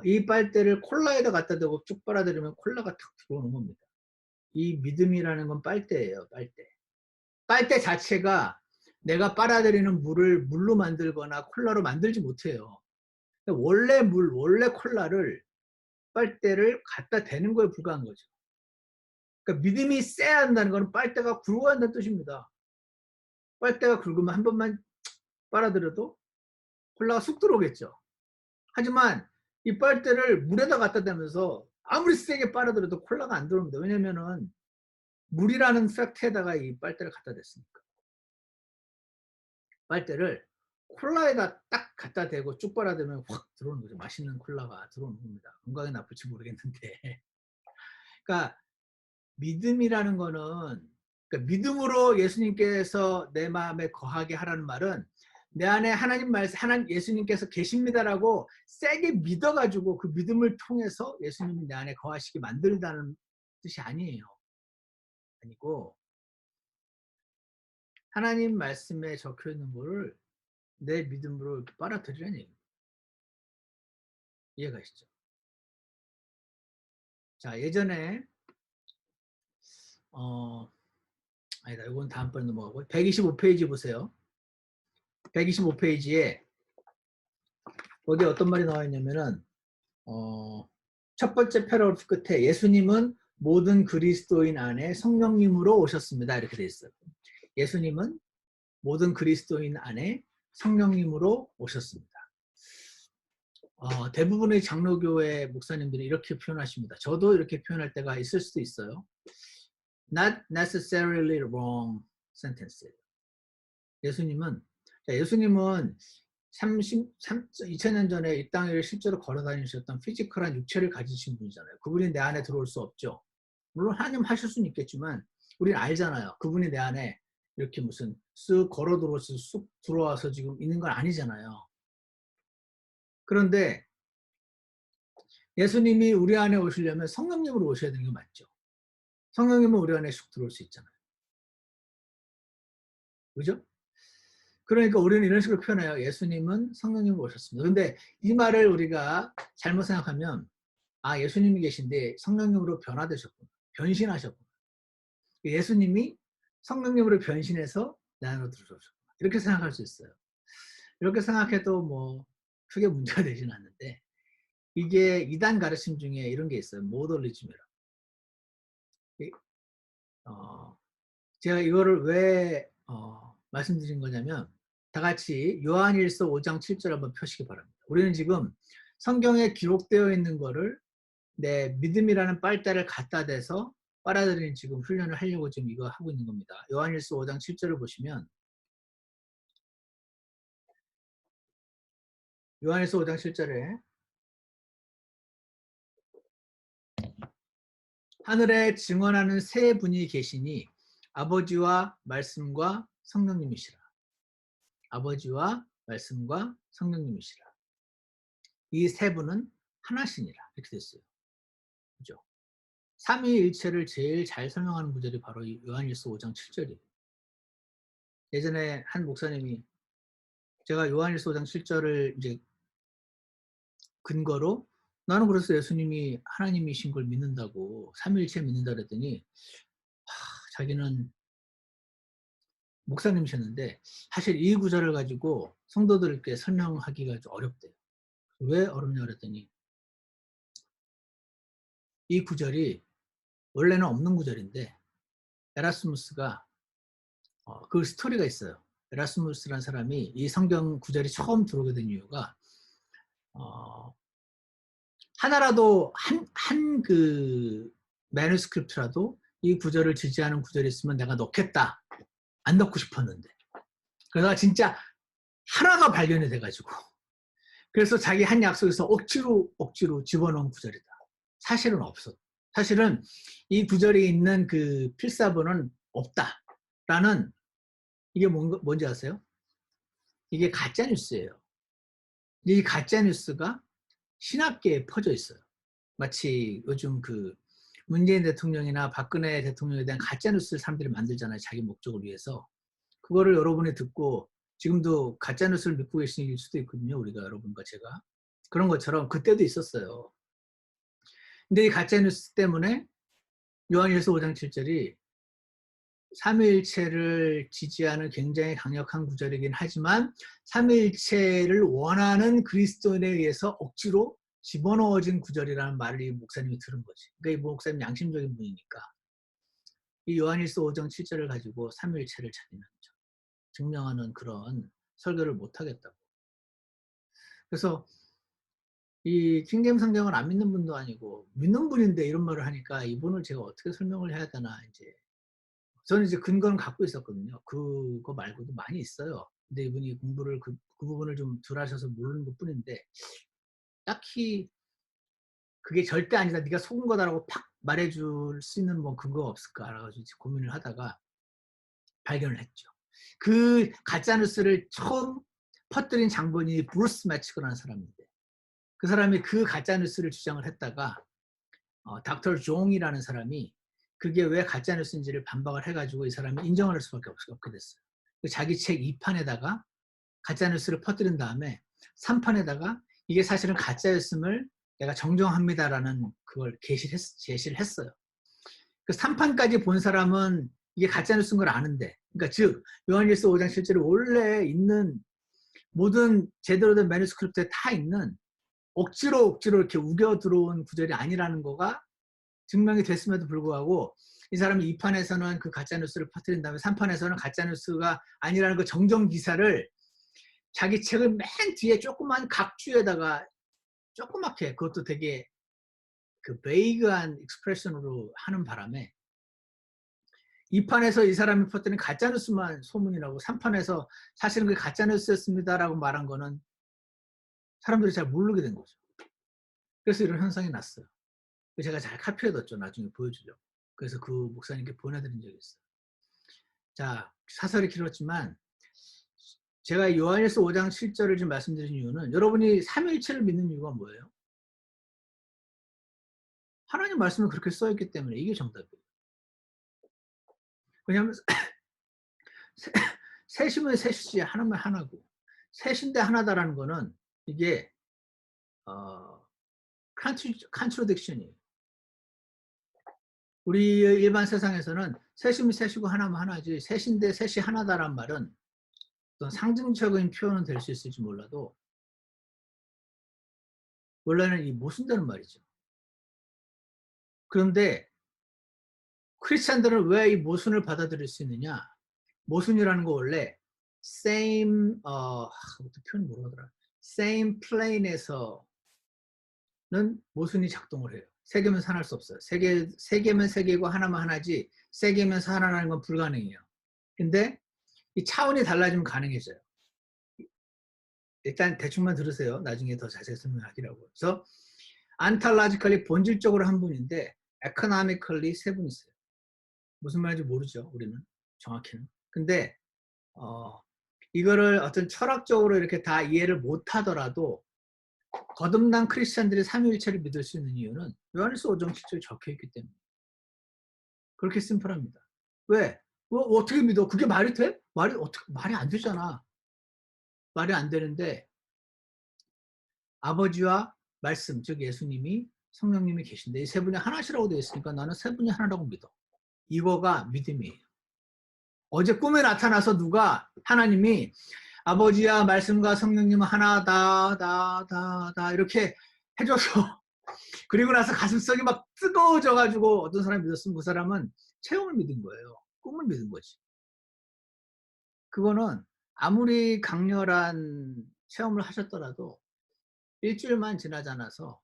이 빨대를 콜라에다 갖다 대고 쭉 빨아들이면 콜라가 탁 들어오는 겁니다. 이 믿음이라는 건 빨대예요. 빨대. 빨대 자체가 내가 빨아들이는 물을 물로 만들거나 콜라로 만들지 못해요. 원래 물, 원래 콜라를 빨대를 갖다 대는 거에 불과한 거죠. 그러니까 믿음이 세야 한다는 것은 빨대가 굵어야 한다는 뜻입니다. 빨대가 굵으면 한 번만 빨아들여도 콜라가 쑥 들어오겠죠. 하지만 이 빨대를 물에다 갖다 대면서 아무리 세게 빨아들여도 콜라가 안 들어옵니다. 왜냐면은 물이라는 팩트에다가 이 빨대를 갖다 댔으니까. 빨대를 콜라에다 딱 갖다 대고 쭉 빨아들면 확 들어오는 거죠. 맛있는 콜라가 들어오는 겁니다. 건강에 나쁠지 모르겠는데. 그러니까 믿음이라는 거는, 그러니까 믿음으로 예수님께서 내 마음에 거하게 하라는 말은 내 안에 하나님 말씀, 하나님 예수님께서 계십니다라고 세게 믿어가지고 그 믿음을 통해서 예수님이 내 안에 거하시게 만들다는 뜻이 아니에요. 아니고 하나님 말씀에 적혀 있는 거를 내 믿음으로 이렇게 빨아들이라는 얘기예요. 이해가시죠? 자, 예전에 아니다. 이건 다음번에 넘어가고 125페이지 보세요. 125페이지에 거기 어떤 말이 나와 있냐면은 첫 번째 패러그래프 끝에 예수님은 모든 그리스도인 안에 성령님으로 오셨습니다. 이렇게 돼 있어요. 예수님은 모든 그리스도인 안에 성령님으로 오셨습니다. 대부분의 장로교회 목사님들이 이렇게 표현하십니다. 저도 이렇게 표현할 때가 있을 수도 있어요. Not necessarily wrong sentence. 예수님은 2000년 전에 이 땅을 실제로 걸어 다니셨던 피지컬한 육체를 가지신 분이잖아요. 그분이 내 안에 들어올 수 없죠. 물론 하나님 하실 수는 있겠지만 우리는 알잖아요. 그분이 내 안에 이렇게 무슨 쓱 걸어 들어와서 쑥 들어와서 지금 있는 건 아니잖아요. 그런데 예수님이 우리 안에 오시려면 성령님으로 오셔야 되는 게 맞죠. 성령님은 우리 안에 쑥 들어올 수 있잖아요. 그죠? 그러니까 우리는 이런 식으로 표현해요. 예수님은 성령님으로 오셨습니다. 그런데 이 말을 우리가 잘못 생각하면 예수님이 계신데 성령님으로 변화되셨구나. 변신하셨구나. 예수님이 성령님으로 변신해서 내 안으로 들어오셨구나. 이렇게 생각할 수 있어요. 이렇게 생각해도 뭐 크게 문제가 되지는 않는데 이게 이단 가르침 중에 이런 게 있어요. 모더리즘이라고. 제가 이거를 왜 말씀드린 거냐면 다 같이 요한일서 5장 7절 한번 펴시기 바랍니다. 우리는 지금 성경에 기록되어 있는 거를 내 믿음이라는 빨대를 갖다 대서 빨아들이는 지금 훈련을 하려고 지금 이거 하고 있는 겁니다. 요한일서 5장 7절을 보시면 요한일서 5장 7절에 하늘에 증언하는 세 분이 계시니 아버지와 말씀과 성령님이시라. 아버지와 말씀과 성령님이시라. 이 세 분은 하나시니라. 이렇게 됐어요. 그죠? 삼위일체를 제일 잘 설명하는 구절이 바로 이 요한일서 5장 7절이에요. 예전에 한 목사님이 제가 요한일서 5장 7절을 이제 근거로 나는 그래서 예수님이 하나님이신 걸 믿는다고 삼위일체 믿는다 그랬더니 자기는 목사님이셨는데 사실 이 구절을 가지고 성도들께 설명하기가 좀 어렵대요. 왜 어렵냐 그랬더니 이 구절이 원래는 없는 구절인데 에라스무스가 그 스토리가 있어요. 에라스무스라는 사람이 이 성경 구절이 처음 들어오게 된 이유가 하나라도 한 그 매뉴스크립트라도 이 구절을 지지하는 구절이 있으면 내가 넣겠다. 안 넣고 싶었는데 그러다가 진짜 하나가 발견이 돼가지고 그래서 자기 한 약속에서 억지로 집어넣은 구절이다. 사실은 없어. 사실은 이 구절에 있는 그 필사본은 없다라는 이게 뭔지 아세요? 이게 가짜 뉴스예요. 이 가짜 뉴스가 신학계에 퍼져 있어요. 마치 요즘 그 문재인 대통령이나 박근혜 대통령에 대한 가짜 뉴스를 사람들이 만들잖아요. 자기 목적을 위해서. 그거를 여러분이 듣고 지금도 가짜 뉴스를 믿고 계실 수도 있거든요. 우리가 여러분과 제가. 그런 것처럼 그때도 있었어요. 근데 이 가짜 뉴스 때문에 요한일서 5장 7절이 삼위일체를 지지하는 굉장히 강력한 구절이긴 하지만 삼위일체를 원하는 그리스도인에 의해서 억지로 집어넣어진 구절이라는 말을 이 목사님이 들은 거지. 그러니까 이 목사님 양심적인 분이니까 이 요한일서 5장 7절을 가지고 삼위일체를 증명하는 그런 설교를 못 하겠다고. 그래서 이 킹제임 성경을 안 믿는 분도 아니고 믿는 분인데 이런 말을 하니까 이분을 제가 어떻게 설명을 해야 되나 이제 저는 이제 근거는 갖고 있었거든요. 그거 말고도 많이 있어요. 근데 이분이 공부를 그 부분을 좀 덜 하셔서 모르는 것 뿐인데, 딱히 그게 절대 아니다, 네가 속은 거다라고 팍 말해줄 수 있는 뭐 근거가 없을까 가지고 고민을 하다가 발견을 했죠. 그 가짜 뉴스를 처음 퍼뜨린 장본인이 브루스 매치거라는 사람인데, 그 사람이 그 가짜 뉴스를 주장을 했다가 닥터 종이라는 사람이 그게 왜 가짜 뉴스인지를 반박을 해가지고 이 사람이 인정을 할 수밖에 없게 됐어요. 자기 책 2판에다가 가짜 뉴스를 퍼뜨린 다음에 3판에다가 이게 사실은 가짜였음을 내가 정정합니다라는 그걸 제시를 했어요. 그 3판까지 본 사람은 이게 가짜뉴스인 걸 아는데, 그러니까 즉 요한일서 5장 실제로 원래 있는 모든 제대로 된 매뉴스크립트에 다 있는 억지로 이렇게 우겨 들어온 구절이 아니라는 거가 증명이 됐음에도 불구하고, 이 사람이 2판에서는 그 가짜뉴스를 퍼뜨린 다음에 3판에서는 가짜뉴스가 아니라는 그 정정 기사를 자기 책을 맨 뒤에 조그만 각주에다가 조그맣게, 그것도 되게 그 베이그한 익스프레션으로 하는 바람에 2판에서 이 사람이 퍼뜨린 가짜뉴스만 소문이 나고 3판에서 사실은 그게 가짜뉴스였습니다라고 말한 거는 사람들이 잘 모르게 된 거죠. 그래서 이런 현상이 났어요. 제가 잘 카피해뒀죠. 나중에 보여주려고. 그래서 그 목사님께 보내드린 적이 있어요. 자, 사설이 길었지만 제가 요한일서 5장 7절을 지금 말씀드린 이유는, 여러분이 삼위일체를 믿는 이유가 뭐예요? 하나님 말씀을 그렇게 써있기 때문에 이게 정답이에요. 왜냐하면 셋이면 셋이지 하나면 하나고, 셋인데 하나다라는 거는 이게 컨트로딕션이에요. 우리 일반 세상에서는 셋이면 셋이고 하나면 하나지, 셋인데 셋이 하나다란 말은 어떤 상징적인 표현은 될 수 있을지 몰라도 원래는 이 모순되는 말이죠. 그런데 크리스찬들은 왜 이 모순을 받아들일 수 있느냐? 모순이라는 거 원래 same 표현 뭐라 하더라? same plane에서는 모순이 작동을 해요. 세 개면 하나일 수 없어요. 세 개면 세 개고 하나면 하나지, 세 개면 하나라는 건 불가능해요. 근데 이 차원이 달라지면 가능해져요. 일단 대충만 들으세요. 나중에 더 자세히 설명하기라고. 그래서 안탈라지컬리 본질적으로 한 분인데 에코노미컬리 세 분 있어요. 무슨 말인지 모르죠, 우리는 정확히는. 근데 이거를 어떤 철학적으로 이렇게 다 이해를 못하더라도 거듭난 크리스찬들이 삼위일체를 믿을 수 있는 이유는 요한일서 5장 7절에 적혀있기 때문에. 그렇게 심플합니다. 왜? 어떻게 믿어? 그게 말이 돼? 말이 안 되잖아. 말이 안 되는데 아버지와 말씀, 즉 예수님이, 성령님이 계신데 이 세 분이 하나시라고 되어 있으니까 나는 세 분이 하나라고 믿어. 이거가 믿음이에요. 어제 꿈에 나타나서 누가, 하나님이 아버지와 말씀과 성령님은 하나다 이렇게 해줘서 그리고 나서 가슴속이 막 뜨거워져가지고 어떤 사람이 믿었으면 그 사람은 체험을 믿은 거예요. 꿈을 믿은 거지. 그거는 아무리 강렬한 체험을 하셨더라도 일주일만 지나지 않아서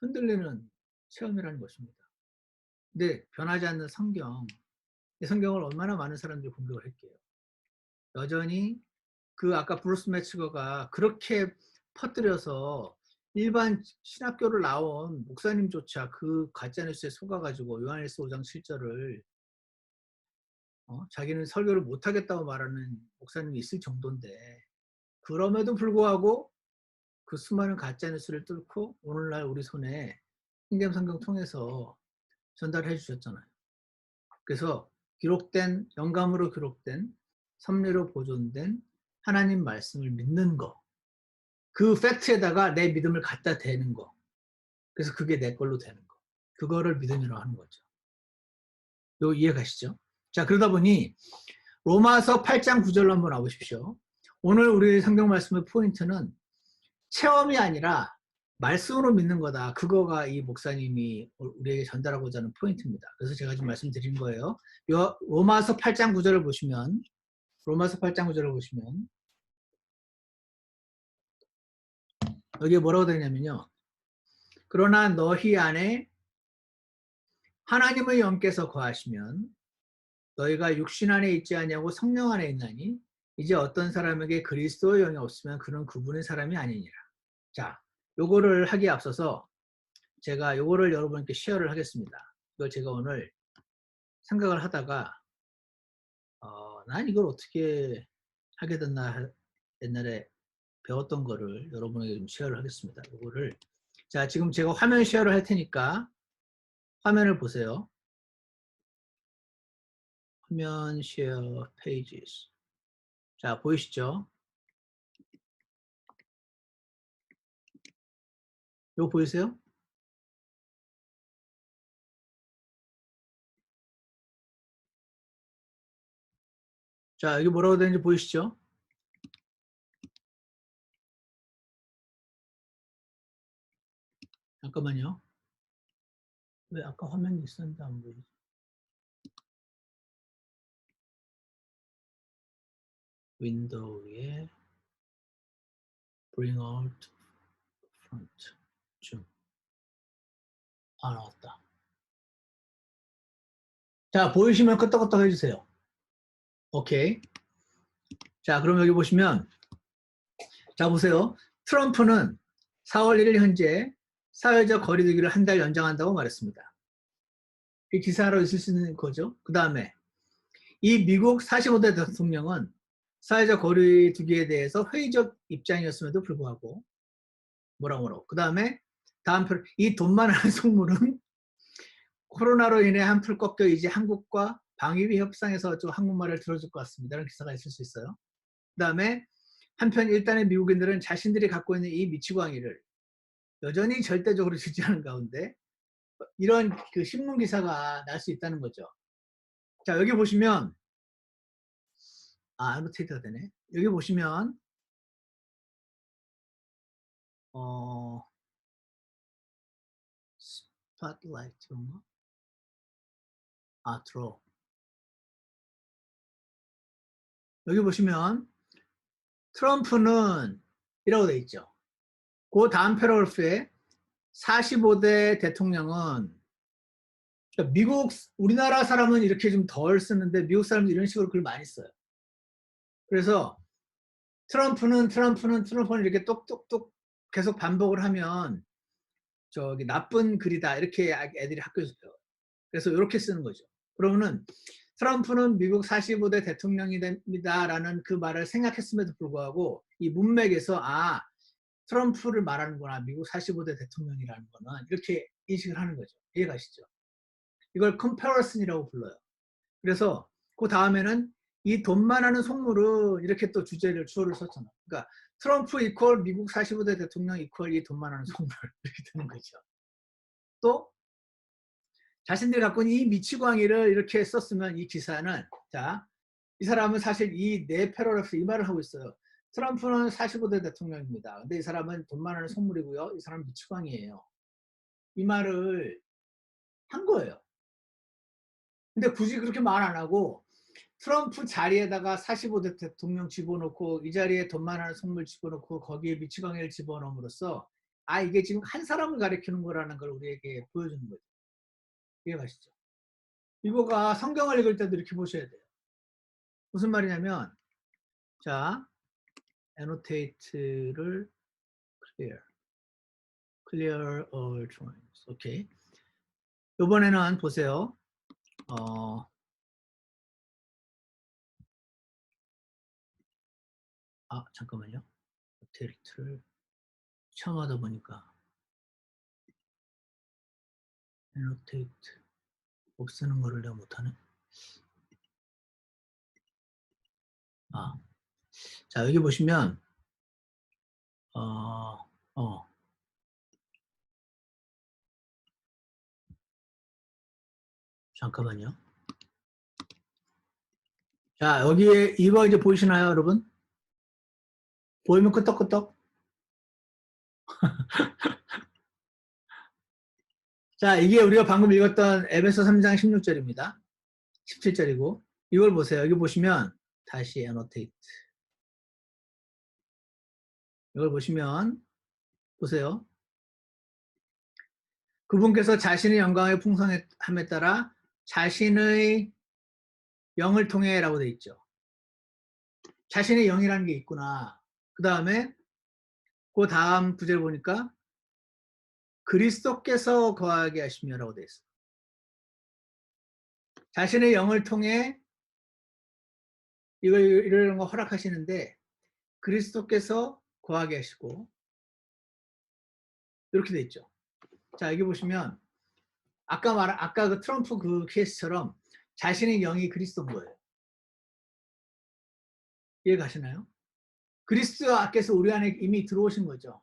흔들리는 체험이라는 것입니다. 근데 변하지 않는 성경, 이 성경을 얼마나 많은 사람들이 공격을 했게요. 여전히 그 아까 브루스 매치거가 그렇게 퍼뜨려서 일반 신학교를 나온 목사님조차 그 가짜뉴스에 속아가지고 요한일서 5장 7절을 자기는 설교를 못하겠다고 말하는 목사님이 있을 정도인데, 그럼에도 불구하고 그 수많은 가짜뉴스를 뚫고 오늘날 우리 손에 킹덤 성경 통해서 전달해 주셨잖아요. 그래서 기록된, 영감으로 기록된, 섭리로 보존된 하나님 말씀을 믿는 거, 그 팩트에다가 내 믿음을 갖다 대는 거, 그래서 그게 내 걸로 되는 거, 그거를 믿음이라고 하는 거죠. 이거 이해가시죠? 자, 그러다 보니 로마서 8장 9절로 한번 와보십시오. 오늘 우리 성경 말씀의 포인트는 체험이 아니라 말씀으로 믿는 거다. 그거가 이 목사님이 우리에게 전달하고자 하는 포인트입니다. 그래서 제가 지금 말씀드린 거예요. 로마서 8장 9절을 보시면, 여기에 뭐라고 되냐면요. 그러나 너희 안에 하나님의 영께서 거하시면 너희가 육신 안에 있지 아니하고 성령 안에 있나니 이제 어떤 사람에게 그리스도의 영이 없으면 그는 그분의 사람이 아니니라. 자, 요거를 하기에 앞서서 제가 요거를 여러분께 쉐어를 하겠습니다. 이걸 제가 오늘 생각을 하다가 난 이걸 어떻게 하게 됐나 옛날에 배웠던 거를 여러분에게 좀 쉐어를 하겠습니다. 요거를 자, 지금 제가 화면 쉐어를 할 테니까 화면을 보세요. 화면 쉐어 페이지스. 자, 보이시죠? 이거 보이세요? 자, 여기 뭐라고 되는지 보이시죠? 잠깐만요. 왜 아까 화면이 있었는데 안 보이지? 윈도우에 Bring out front 줌. 아, 나왔다. 자, 보이시면 끄떡끄떡 해주세요. 오케이. 자, 그럼 여기 보시면 자, 보세요. 트럼프는 4월 1일 현재 사회적 거리두기를 한 달 연장한다고 말했습니다. 이 기사로 있을 수 있는 거죠. 그 다음에 이 미국 45대 대통령은 사회적 거리두기에 대해서 회의적 입장이었음에도 불구하고 뭐라고. 그 다음에 다음 표, 이 돈 많은 속물은 코로나로 인해 한풀 꺾여 이제 한국과 방위비 협상에서 좀 한국말을 들어줄 것 같습니다. 이런 기사가 있을 수 있어요. 그 다음에 한편 일단의 미국인들은 자신들이 갖고 있는 이 미치광이를 여전히 절대적으로 지지하는 가운데 이런 그 신문 기사가 날 수 있다는 거죠. 자, 여기 보시면 아노테이트가 되네. 여기 보시면 스팟라이트인가? 들어. 여기 보시면 트럼프는 이라고 돼 있죠. 그 다음 패러그래프에 45대 대통령은 그러니까 미국 우리나라 사람은 이렇게 좀 덜 쓰는데 미국 사람들 이런 식으로 글 많이 써요. 그래서 트럼프는 이렇게 똑똑똑 계속 반복을 하면 저기 나쁜 글이다 이렇게 애들이 학교에서 배워요. 그래서 이렇게 쓰는 거죠. 그러면은 트럼프는 미국 45대 대통령이 됩니다라는 그 말을 생각했음에도 불구하고 이 문맥에서 트럼프를 말하는구나 미국 45대 대통령이라는 거는 이렇게 인식을 하는 거죠. 이해가시죠? 이걸 comparison이라고 불러요. 그래서 그 다음에는 이 돈만 하는 속물은 이렇게 또 주어를 썼잖아. 그러니까 트럼프 이퀄 미국 45대 대통령 이퀄 이 돈만 하는 속물 이렇게 되는 거죠. 또 자신들이 갖고 있는 이 미치광이를 이렇게 썼으면 이 기사는 자, 이 사람은 사실 이 네 패러그래프 이 말을 하고 있어요. 트럼프는 45대 대통령입니다. 근데 이 사람은 돈만 하는 속물이고요. 이 사람은 미치광이에요. 이 말을 한 거예요. 근데 굳이 그렇게 말 안 하고 트럼프 자리에다가 45대 대통령 집어넣고 이 자리에 돈 많은 속물 집어넣고 거기에 미치광이를 집어넣음으로써 이게 지금 한 사람을 가리키는 거라는 걸 우리에게 보여주는 거죠. 이해가시죠? 이거가 성경을 읽을 때도 이렇게 보셔야 돼요. 무슨 말이냐면 자, annotate를 clear all drawings. 오케이. 이번에는 보세요. 잠깐만요. 데이터를 처음 하다 보니까 annotate 없애는 거를 내가 못하네. 자, 여기 보시면 잠깐만요. 자, 여기에 이거 이제 보이시나요, 여러분? 보이면 끄떡끄떡. 자, 이게 우리가 방금 읽었던 에베소 3장 16절입니다. 17절이고 이걸 보세요. 여기 보시면 다시 annotate. 이걸 보시면 보세요. 그분께서 자신의 영광의 풍성함에 따라 자신의 영을 통해 라고 되어 있죠. 자신의 영이라는 게 있구나. 그 다음에 그 다음 구절 보니까 그리스도께서 거하게 하시며라고 되어 있어. 자신의 영을 통해 이런 거 허락하시는데 그리스도께서 거하게 하시고 이렇게 돼 있죠. 자, 여기 보시면 아까 그 트럼프 그 케이스처럼 자신의 영이 그리스도인 거예요. 이해 가시나요? 그리스도께서 우리 안에 이미 들어오신 거죠.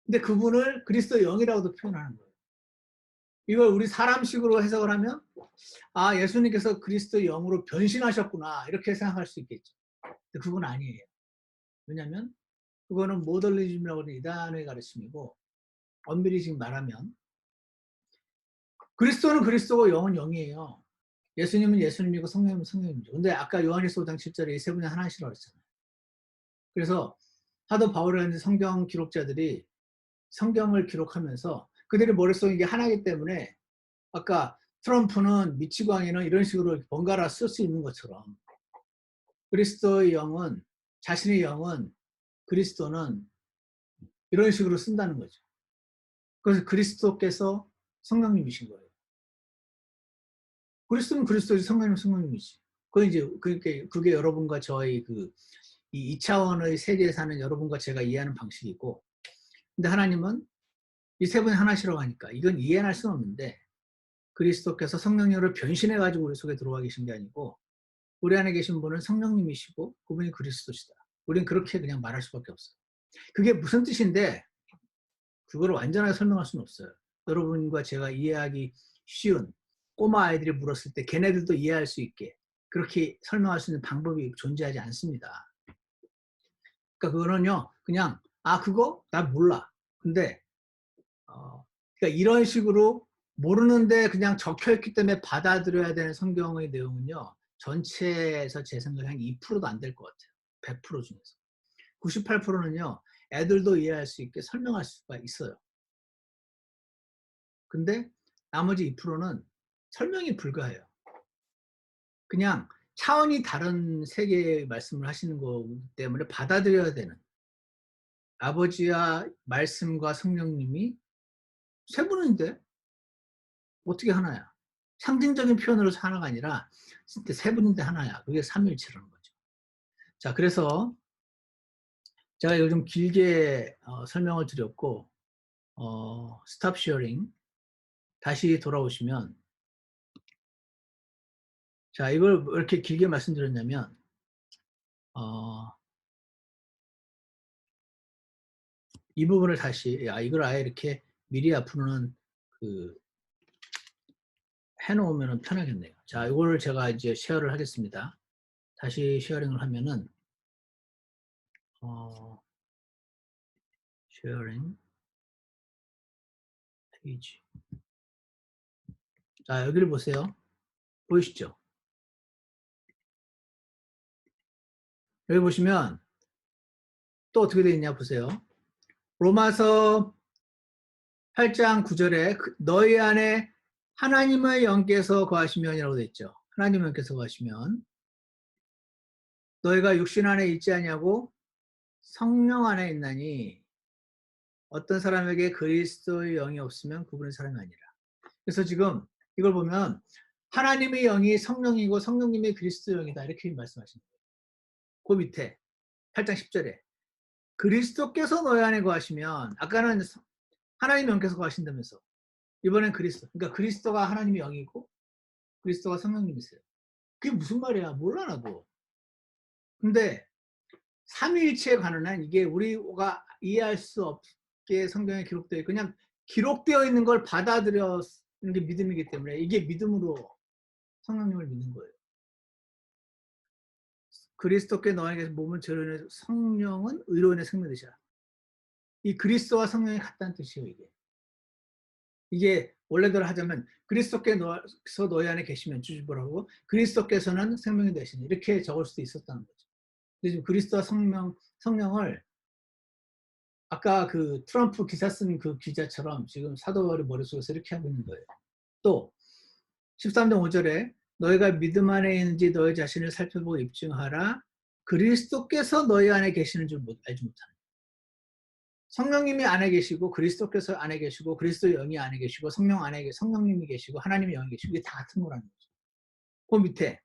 근데 그분을 그리스도 영이라고도 표현하는 거예요. 이걸 우리 사람식으로 해석을 하면 아, 예수님께서 그리스도 영으로 변신하셨구나 이렇게 생각할 수 있겠죠. 근데 그건 아니에요. 왜냐하면 그거는 모더니즘이라고 하는 이단의 가르침이고 엄밀히 지금 말하면 그리스도는 그리스도고 영은 영이에요. 예수님은 예수님이고 성령님은 성령님이죠. 근데 아까 요한일서 5장 7절에 이 세 분이 하나시라고 했잖아요. 그래서 하도 바울이라는 성경 기록자들이 성경을 기록하면서 그들의 머릿속에 이게 하나이기 때문에 아까 트럼프는 미치광이는 이런 식으로 번갈아 쓸 수 있는 것처럼 그리스도의 영은 자신의 영은 그리스도는 이런 식으로 쓴다는 거죠. 그래서 그리스도께서 성령님이신 거예요. 그리스도는 그리스도지 성령님은 성령님이지. 그게 여러분과 저의 이 2차원의 세계에 사는 여러분과 제가 이해하는 방식이고, 근데 하나님은 이 세 분이 하나시라고 하니까 이건 이해할 수는 없는데 그리스도께서 성령님으로 변신해가지고 우리 속에 들어와 계신 게 아니고 우리 안에 계신 분은 성령님이시고 그분이 그리스도시다. 우리는 그렇게 그냥 말할 수밖에 없어요. 그게 무슨 뜻인데 그걸 완전하게 설명할 수는 없어요. 여러분과 제가 이해하기 쉬운 꼬마 아이들이 물었을 때 걔네들도 이해할 수 있게 그렇게 설명할 수 있는 방법이 존재하지 않습니다. 그러니까 그거는요, 그냥 그거 나 몰라. 근데 그러니까 이런 식으로 모르는데 그냥 적혀있기 때문에 받아들여야 되는 성경의 내용은요, 전체에서 제 생각에 한 2%도 안 될 것 같아요. 100% 중에서. 98%는요, 애들도 이해할 수 있게 설명할 수가 있어요. 근데 나머지 2%는 설명이 불가해요. 그냥 차원이 다른 세계의 말씀을 하시는 거기 때문에 받아들여야 되는 아버지와 말씀과 성령님이 세 분인데 어떻게 하나야? 상징적인 표현으로 하나가 아니라 진짜 세 분인데 하나야. 그게 삼위일체라는 거죠. 자, 그래서 제가 요즘 길게 설명을 드렸고 스탑 쉐어링 다시 돌아오시면 자, 이걸 왜 이렇게 길게 말씀드렸냐면 이 부분을 다시 이걸 아예 이렇게 미리 앞으로는 해놓으면 편하겠네요. 자, 이걸 제가 이제 쉐어를 하겠습니다. 다시 쉐어링을 하면은 쉐어링 페이지. 자, 여기를 보세요. 보이시죠? 여기 보시면 또 어떻게 되어 있냐 보세요. 로마서 8장 9절에 너희 안에 하나님의 영께서 거하시면이라고 되어 있죠. 하나님의 영께서 거하시면 너희가 육신 안에 있지 아니하고 성령 안에 있나니 어떤 사람에게 그리스도의 영이 없으면 그분은 사람이 아니라. 그래서 지금 이걸 보면 하나님의 영이 성령이고 성령님이 그리스도의 영이다 이렇게 말씀하시는 거예요. 그 밑에 8장 10절에 그리스도께서 너희 안에 거하시면 아까는 하나님의 영께서 거하신다면서 이번엔 그리스도. 그러니까 그리스도가 하나님의 영이고 그리스도가 성령님이세요. 그게 무슨 말이야? 몰라 나도. 근데 삼위일체에 관한 한 이게 우리가 이해할 수 없게 성경에 기록되어 있고 그냥 기록되어 있는 걸 받아들여는 게 믿음이기 때문에 이게 믿음으로 성령님을 믿는 거예요. 그리스도께 너에게서 몸은 죄로 인해 성령은 의로 인해 생명되시라. 이 그리스도와 성령이 같다는 뜻이에요. 이게 원래대로 하자면 그리스도께서 너희 안에 계시면 주시보라고 그리스도께서는 생명이 되시니 이렇게 적을 수도 있었다는 거죠. 근데 지금 그리스도와 성령을 아까 그 트럼프 기사 쓴 그 기자처럼 지금 사도 바울의 머릿속에서 이렇게 하고 있는 거예요. 또 13장 5절에 너희가 믿음 안에 있는지 너희 자신을 살펴보고 입증하라. 그리스도께서 너희 안에 계시는 줄 알지 못하는. 성령님이 안에 계시고 그리스도께서 안에 계시고 그리스도의 영이 안에 계시고 성령 안에 성령님이 계시고 하나님의 영이 계시고 이게 다 같은 거라는 거죠. 그 밑에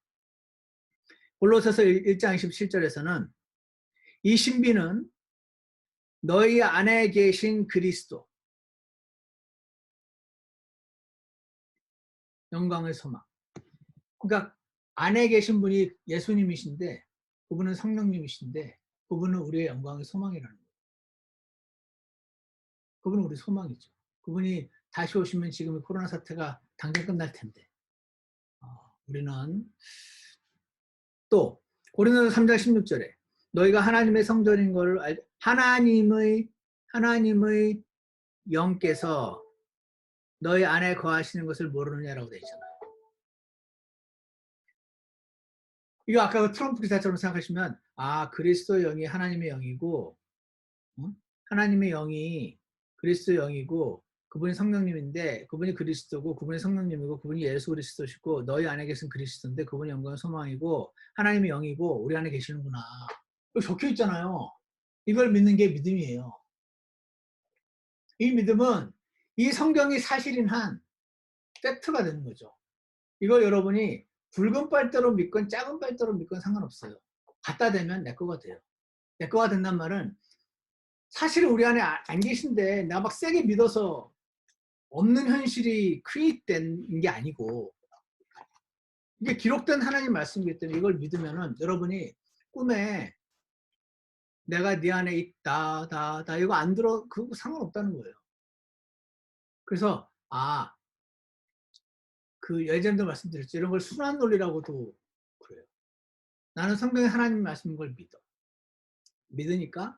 골로새서 1장 27절에서는 이 신비는 너희 안에 계신 그리스도 영광의 소망. 그러니까 안에 계신 분이 예수님이신데 그분은 성령님이신데 그분은 우리의 영광의 소망이라는 거예요. 그분은 우리 소망이죠. 그분이 다시 오시면 지금 코로나 사태가 당장 끝날 텐데 우리는 또 고린도서 3장 16절에 너희가 하나님의 성전인 것을 하나님의 영께서 너희 안에 거하시는 것을 모르느냐라고 되어 있잖아요. 이거 아까 그 트럼프 기사처럼 생각하시면 그리스도 영이 하나님의 영이고 하나님의 영이 그리스도 영이고 그분이 성령님인데 그분이 그리스도고 그분이 성령님이고 그분이 예수 그리스도시고 너희 안에 계신 그리스도인데 그분이 영광의 소망이고 하나님의 영이고 우리 안에 계시는구나. 이거 적혀 있잖아요. 이걸 믿는 게 믿음이에요. 이 믿음은 이 성경이 사실인 한 팩트가 되는 거죠. 이걸 여러분이 붉은 빨대로 믿건 작은 빨대로 믿건 상관없어요. 갖다 대면 내 거가 돼요. 내 거가 된단 말은 사실 우리 안에 안 계신데 내가 막 세게 믿어서 없는 현실이 크리에이트된 게 아니고 이게 기록된 하나님 말씀이기 때문에 이걸 믿으면은 여러분이 꿈에 내가 네 안에 있다 이거 안 들어 그거 상관없다는 거예요. 그래서 그 예전에도 말씀드렸죠. 이런 걸 순환 논리라고도 그래요. 나는 성경의 하나님 말씀인 걸 믿어. 믿으니까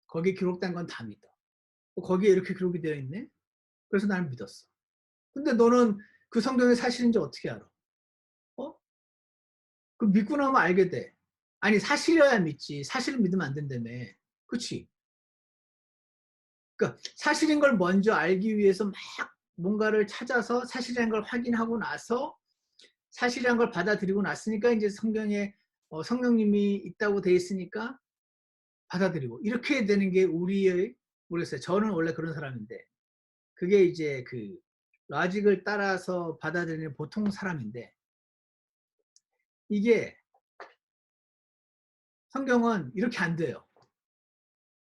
거기에 기록된 건 다 믿어. 거기에 이렇게 기록이 되어 있네? 그래서 나는 믿었어. 근데 너는 그 성경의 사실인지 어떻게 알아? 그 믿고 나면 알게 돼. 아니 사실이어야 믿지. 사실을 믿으면 안 된다며. 그치? 그러니까 사실인 걸 먼저 알기 위해서 막 뭔가를 찾아서 사실이라는 걸 확인하고 나서 사실이라는 걸 받아들이고 났으니까 이제 성경에 성령님이 있다고 돼 있으니까 받아들이고 이렇게 되는 게 우리의 모르겠어요. 저는 원래 그런 사람인데 그게 이제 그 라직을 따라서 받아들이는 보통 사람인데 이게 성경은 이렇게 안 돼요.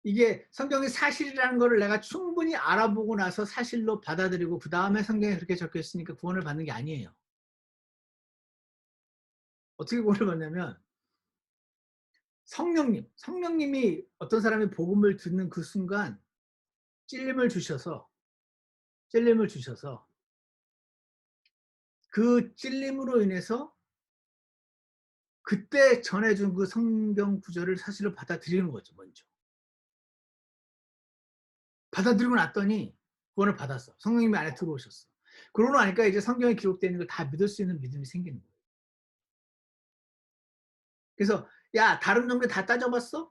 이게 성경이 사실이라는 거를 내가 충분히 알아보고 나서 사실로 받아들이고 그 다음에 성경에 그렇게 적혀 있으니까 구원을 받는 게 아니에요. 어떻게 구원을 받냐면 성령님이 어떤 사람이 복음을 듣는 그 순간 찔림을 주셔서 그 찔림으로 인해서 그때 전해준 그 성경 구절을 사실로 받아들이는 거죠. 먼저 받아들이고 났더니 구원을 받았어. 성령님이 안에 들어오셨어. 그러고 나니까 이제 성경에 기록되어 있는 걸 다 믿을 수 있는 믿음이 생기는 거예요. 그래서 야 다른 종교 다 따져봤어?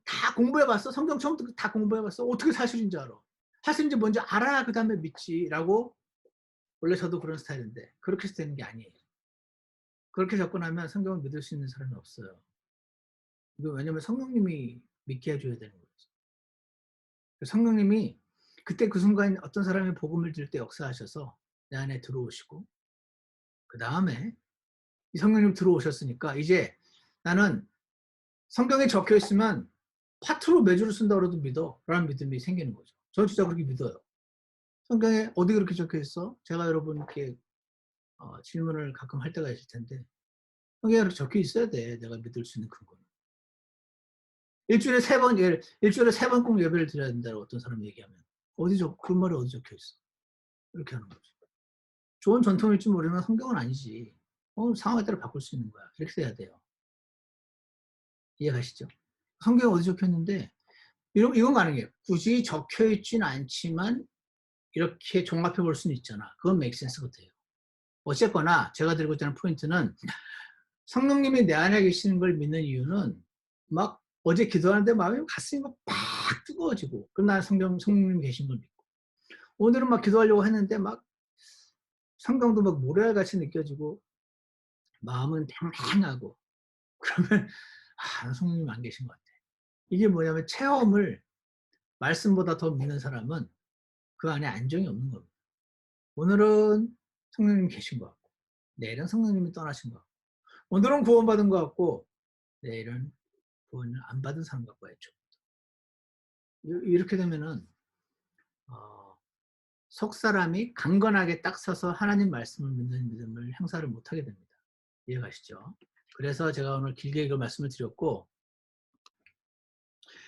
다 공부해봤어? 성경 처음부터 다 공부해봤어? 어떻게 사실인지 알아? 사실인지 먼저 알아야 그 다음에 믿지라고 원래 저도 그런 스타일인데 그렇게 해서 되는 게 아니에요. 그렇게 접근하면 성경을 믿을 수 있는 사람이 없어요. 왜냐면 성령님이 믿게 해줘야 되는 거죠. 성령님이 그때 그 순간 어떤 사람이 복음을 들 때 역사하셔서 내 안에 들어오시고 그 다음에 이 성령님 들어오셨으니까 이제 나는 성경에 적혀 있으면 파트로 매주를 쓴다고 해도 믿어 라는 믿음이 생기는 거죠. 저는 진짜 그렇게 믿어요. 성경에 어디 그렇게 적혀 있어? 제가 여러분께 질문을 가끔 할 때가 있을 텐데 성경에 그렇게 적혀 있어야 돼. 내가 믿을 수 있는 근거는. 일주일에 3번 꼭 예배를 드려야 된다고 어떤 사람이 얘기하면 그런 말이 어디 적혀 있어? 이렇게 하는 거죠. 좋은 전통일지 모르지만 성경은 아니지. 상황에 따라 바꿀 수 있는 거야. 이렇게 돼야 돼요. 이해가시죠? 성경에 어디 적혀있는데 이건 가능해요. 굳이 적혀있진 않지만 이렇게 종합해 볼 수는 있잖아. 그건 make sense가 돼요. 어쨌거나 제가 들고 있는 포인트는 성령님이 내 안에 계시는 걸 믿는 이유는 막 어제 기도하는데 마음이 가슴이 막 뜨거워지고 그럼 나는 성령님 계신 걸 믿고 오늘은 막 기도하려고 했는데 막 성경도 막 모래알같이 느껴지고 마음은 팽팽하고 그러면 성령님 안 계신 것 같아. 이게 뭐냐면 체험을 말씀보다 더 믿는 사람은 그 안에 안정이 없는 겁니다. 오늘은 성령님 계신 것 같고 내일은 성령님이 떠나신 것 같고 오늘은 구원받은 것 같고 내일은 구원을 안 받은 사람 같고 했죠. 이렇게 되면은 속 사람이 강건하게 딱 서서 하나님 말씀을 믿는 믿음을 행사를 못하게 됩니다. 이해가시죠? 그래서 제가 오늘 길게 이걸 말씀을 드렸고,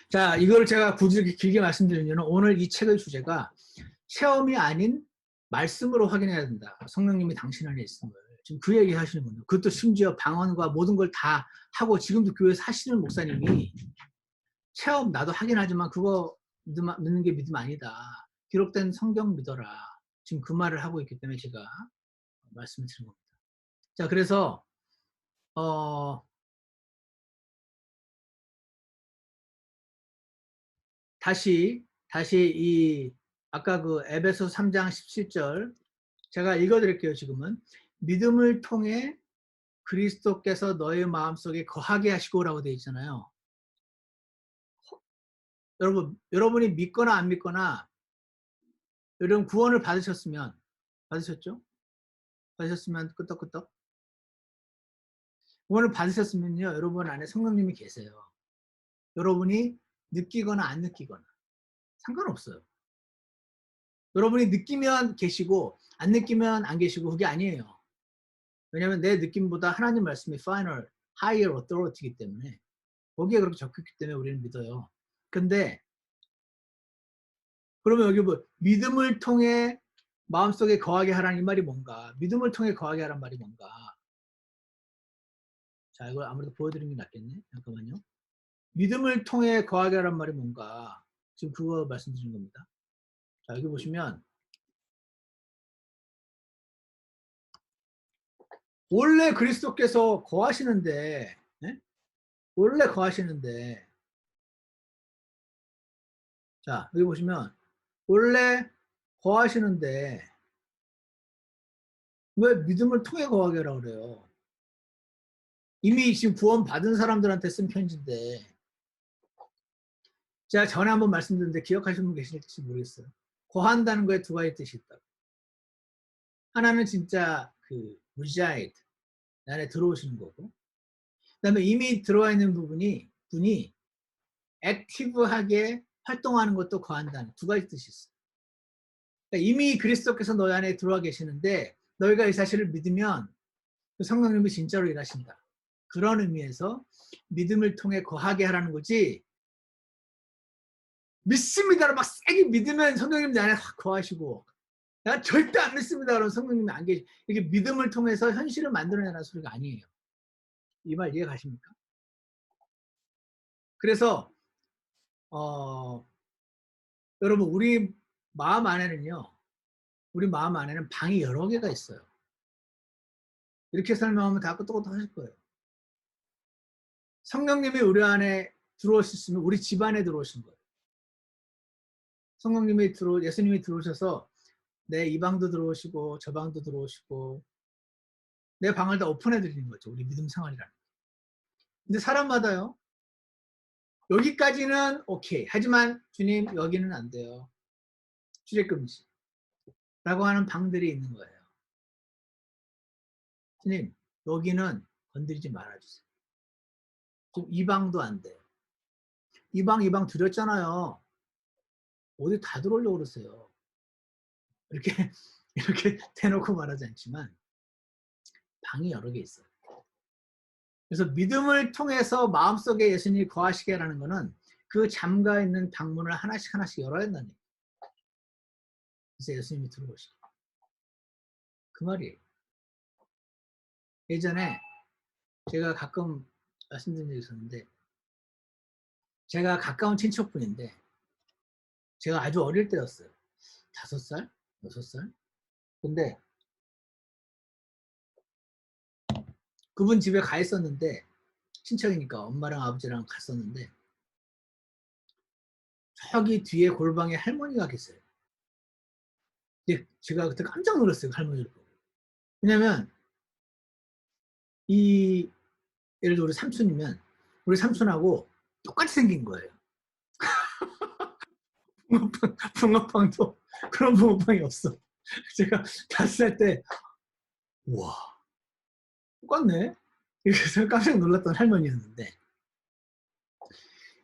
자, 이걸 제가 굳이 길게 말씀드린 이유는 오늘 이 책의 주제가 체험이 아닌 말씀으로 확인해야 된다. 성령님이 당신 안에 있음을. 지금 그 얘기 하시는 분들. 그것도 심지어 방언과 모든 걸 다 하고 지금도 교회에서 하시는 목사님이 체험 나도 하긴 하지만 그거 믿는 게 믿음 아니다. 기록된 성경 믿어라. 지금 그 말을 하고 있기 때문에 제가 말씀을 드린 겁니다. 자, 그래서 다시 이 아까 그 에베소 3장 17절 제가 읽어드릴게요. 지금은 믿음을 통해 그리스도께서 너의 마음속에 거하게 하시고라고 되어 있잖아요. 여러분이 믿거나 안 믿거나 여러분 구원을 받으셨으면 받으셨죠? 받으셨으면 끄떡끄떡 구원을 받으셨으면요. 여러분 안에 성령님이 계세요. 여러분이 느끼거나 안 느끼거나 상관없어요. 여러분이 느끼면 계시고 안 느끼면 안 계시고 그게 아니에요. 왜냐하면 내 느낌보다 하나님 말씀이 final, higher authority이기 때문에 거기에 그렇게 적혔기 때문에 우리는 믿어요. 근데 그러면 여기 뭐 믿음을 통해 마음속에 거하게 하라는 이 말이 뭔가? 믿음을 통해 거하게 하라는 말이 뭔가? 자, 이걸 아무래도 보여드리는 게 낫겠네. 잠깐만요. 믿음을 통해 거하게 하라는 말이 뭔가? 지금 그거 말씀드린 겁니다. 자, 여기 보시면 원래 그리스도께서 거하시는데, 네? 원래 거하시는데, 자, 여기 보시면 원래 거하시는데 왜 믿음을 통해 거하게 하라고 그래요? 이미 지금 구원 받은 사람들한테 쓴 편지인데 제가 전에 한번 말씀드렸는데 기억하시는 분 계실지 모르겠어요. 거한다는 거에 두 가지 뜻이 있다. 하나는 진짜 그 reside, 내 안에 들어오시는 거고 그다음에 이미 들어와 있는 분이 액티브하게 활동하는 것도 거한다는 두 가지 뜻이 있어요. 그러니까 이미 그리스도께서 너희 안에 들어와 계시는데 너희가 이 사실을 믿으면 그 성령님이 진짜로 일하신다. 그런 의미에서 믿음을 통해 거하게 하라는 거지 믿습니다로 막 세게 믿으면 성령님 내 안에 확 거하시고 나 절대 안 믿습니다 그러면 성령님이 안 계시 이게 믿음을 통해서 현실을 만들어내는 소리가 아니에요. 이 말 이해 가십니까? 그래서 여러분 우리 마음 안에는요. 우리 마음 안에는 방이 여러 개가 있어요. 이렇게 설명하면 다 끄떡끄떡 하실 거예요. 성령님이 우리 안에 들어오셨으면 우리 집 안에 들어오신 거예요. 예수님이 들어오셔서 내 이 방도 들어오시고 저 방도 들어오시고 내 방을 다 오픈해 드리는 거죠. 우리 믿음 생활이라는. 근데 사람마다요. 여기까지는 오케이. 하지만 주님 여기는 안 돼요. 출입금지. 라고 하는 방들이 있는 거예요. 주님 여기는 건드리지 말아주세요. 지금 이 방도 안 돼요. 이 방 드렸잖아요. 어디 다 들어오려고 그러세요. 이렇게 이렇게 대놓고 말하지 않지만 방이 여러 개 있어요. 그래서 믿음을 통해서 마음속에 예수님이 거하시게 하라는 것은 그 잠가 있는 방문을 하나씩 열어야 한다는 얘기예요. 그래서 예수님이 들어오시고 그 말이에요. 예전에 제가 가끔 말씀드린 적이 있었는데 제가 가까운 친척분인데 제가 아주 어릴 때였어요. 5살? 6살? 근데 그분 집에 가 있었는데 친척이니까 엄마랑 아버지랑 갔었는데 저기 뒤에 골방에 할머니가 계세요. 제가 그때 깜짝 놀랐어요. 할머니를 보고. 왜냐면 이 예를 들어 우리 삼촌이면 우리 삼촌하고 똑같이 생긴 거예요. 붕어빵도 그런 붕어빵이 없어. 제가 5살 때 우와 똑같네. 그래서 깜짝 놀랐던 할머니였는데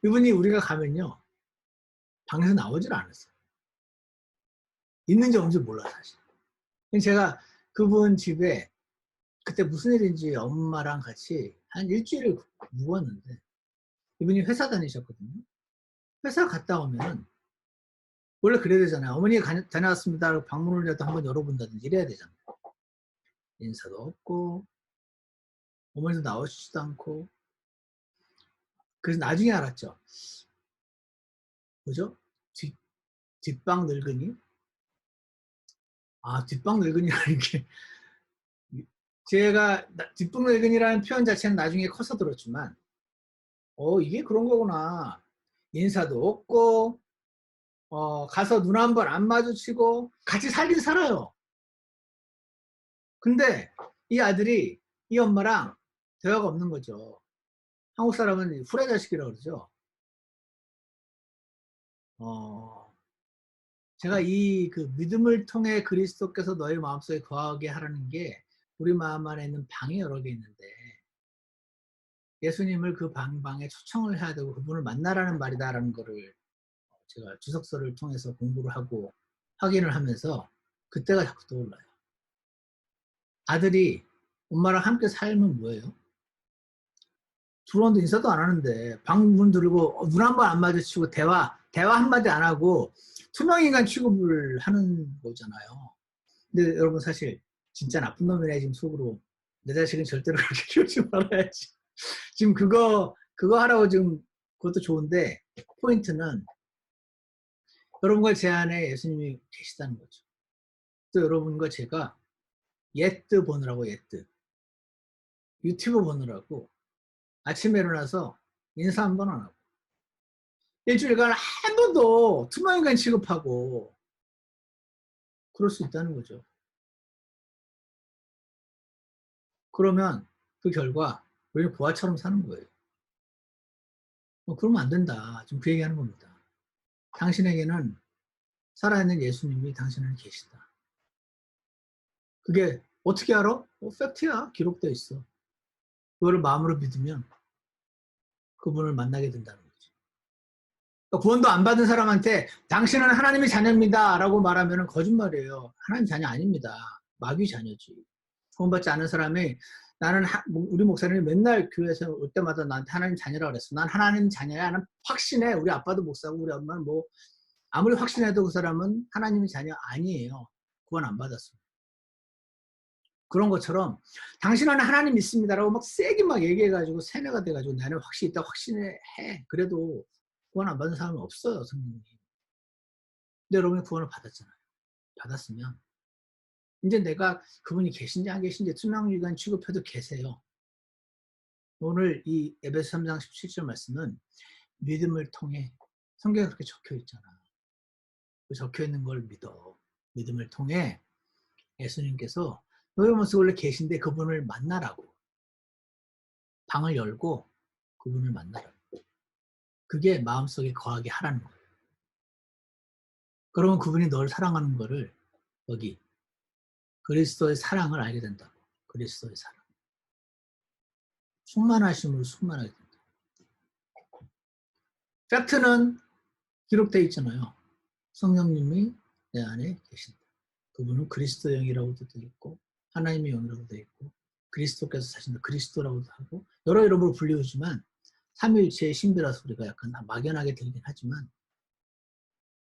이분이 우리가 가면요 방에서 나오질 않았어요. 있는지 없는지 몰라 사실. 제가 그분 집에 그때 무슨 일인지 엄마랑 같이 한 일주일을 묵었는데 이분이 회사 다니셨거든요. 회사 갔다 오면 원래 그래야 되잖아요. 어머니가 다녀왔습니다. 방문을라도 한번 열어본다든지 이래야 되잖아요. 인사도 없고 어머니도 나오시지도 않고. 그래서 나중에 알았죠. 뭐죠? 뒷방 늙은이? 아, 뒷방 늙은이라는 게 제가 뒷방 늙은이라는 표현 자체는 나중에 커서 들었지만 이게 그런 거구나. 인사도 없고 가서 눈 한 번 안 마주치고 같이 살긴 살아요. 근데 이 아들이 이 엄마랑 대화가 없는 거죠. 한국 사람은 후레자식이라고 그러죠. 제가 이 그 믿음을 통해 그리스도께서 너희 마음속에 거하게 하라는 게 우리 마음 안에 있는 방이 여러 개 있는데 예수님을 그 방에 초청을 해야 되고 그분을 만나라는 말이다라는 거를 제가 주석서를 통해서 공부를 하고 확인을 하면서 그때가 자꾸 떠올라요. 아들이 엄마랑 함께 살면 뭐예요? 들어왔는데 인사도 안 하는데 방문 들고 눈 한 번 안 마주치고 대화 한마디 안 하고 투명인간 취급을 하는 거잖아요. 근데 여러분 사실 진짜 나쁜 놈이네 지금 속으로. 내 자식은 절대로 그렇게 키우지 말아야지. 지금 그거 하라고 지금 그것도 좋은데 포인트는 여러분과 제 안에 예수님이 계시다는 거죠. 또 여러분과 제가 옛뜨 보느라고 옛뜨 유튜브 보느라고 아침에 일어나서 인사 한 번 안 하고 일주일간 한 번도 투명인간 취급하고 그럴 수 있다는 거죠. 그러면 그 결과 우리는 부하처럼 사는 거예요. 그러면 안 된다. 지금 그 얘기하는 겁니다. 당신에게는 살아있는 예수님이 당신에게 계시다. 그게 어떻게 알아? 팩트야. 기록되어 있어. 그거를 마음으로 믿으면 그분을 만나게 된다는 거지. 그러니까 구원도 안 받은 사람한테 당신은 하나님의 자녀입니다 라고 말하면 거짓말이에요. 하나님 자녀 아닙니다. 마귀 자녀지. 구원받지 않은 사람이 나는 우리 목사님이 맨날 교회에서 올 때마다 나한테 하나님 자녀라고 그랬어. 난 하나님 자녀야. 나는 확신해. 우리 아빠도 목사고 우리 엄마는 뭐 아무리 확신해도 그 사람은 하나님의 자녀 아니에요. 구원 안 받았어요. 그런 것처럼 당신은 하나님 믿습니다라고 막 세게 막 얘기해가지고 세뇌가 돼가지고 나는 확실히 있다 확신해. 그래도 구원 안 받은 사람은 없어요. 성령님. 근데 여러분이 구원을 받았잖아요. 받았으면 이제 내가 그분이 계신지 안 계신지 투명인간 취급해도 계세요. 오늘 이 에베소 3장 17절 말씀은 믿음을 통해 성경에 그렇게 적혀 있잖아. 그 적혀 있는 걸 믿어. 믿음을 통해 예수님께서 너희 모습 원래 계신데 그분을 만나라고 방을 열고 그분을 만나라고. 그게 마음속에 거하게 하라는 거예요. 그러면 그분이 널 사랑하는 거를 여기 그리스도의 사랑을 알게 된다고. 그리스도의 사랑. 충만하심으로 충만하게 된다. 팩트는 기록되어 있잖아요. 성령님이 내 안에 계신다. 그분은 그리스도 영이라고도 되어 있고 하나님의 영이라고도 되어 있고 그리스도께서 사신다. 그리스도라고도 하고 여러 이름으로 불리우지만 삼위일체의 신비라서 우리가 약간 막연하게 들리긴 하지만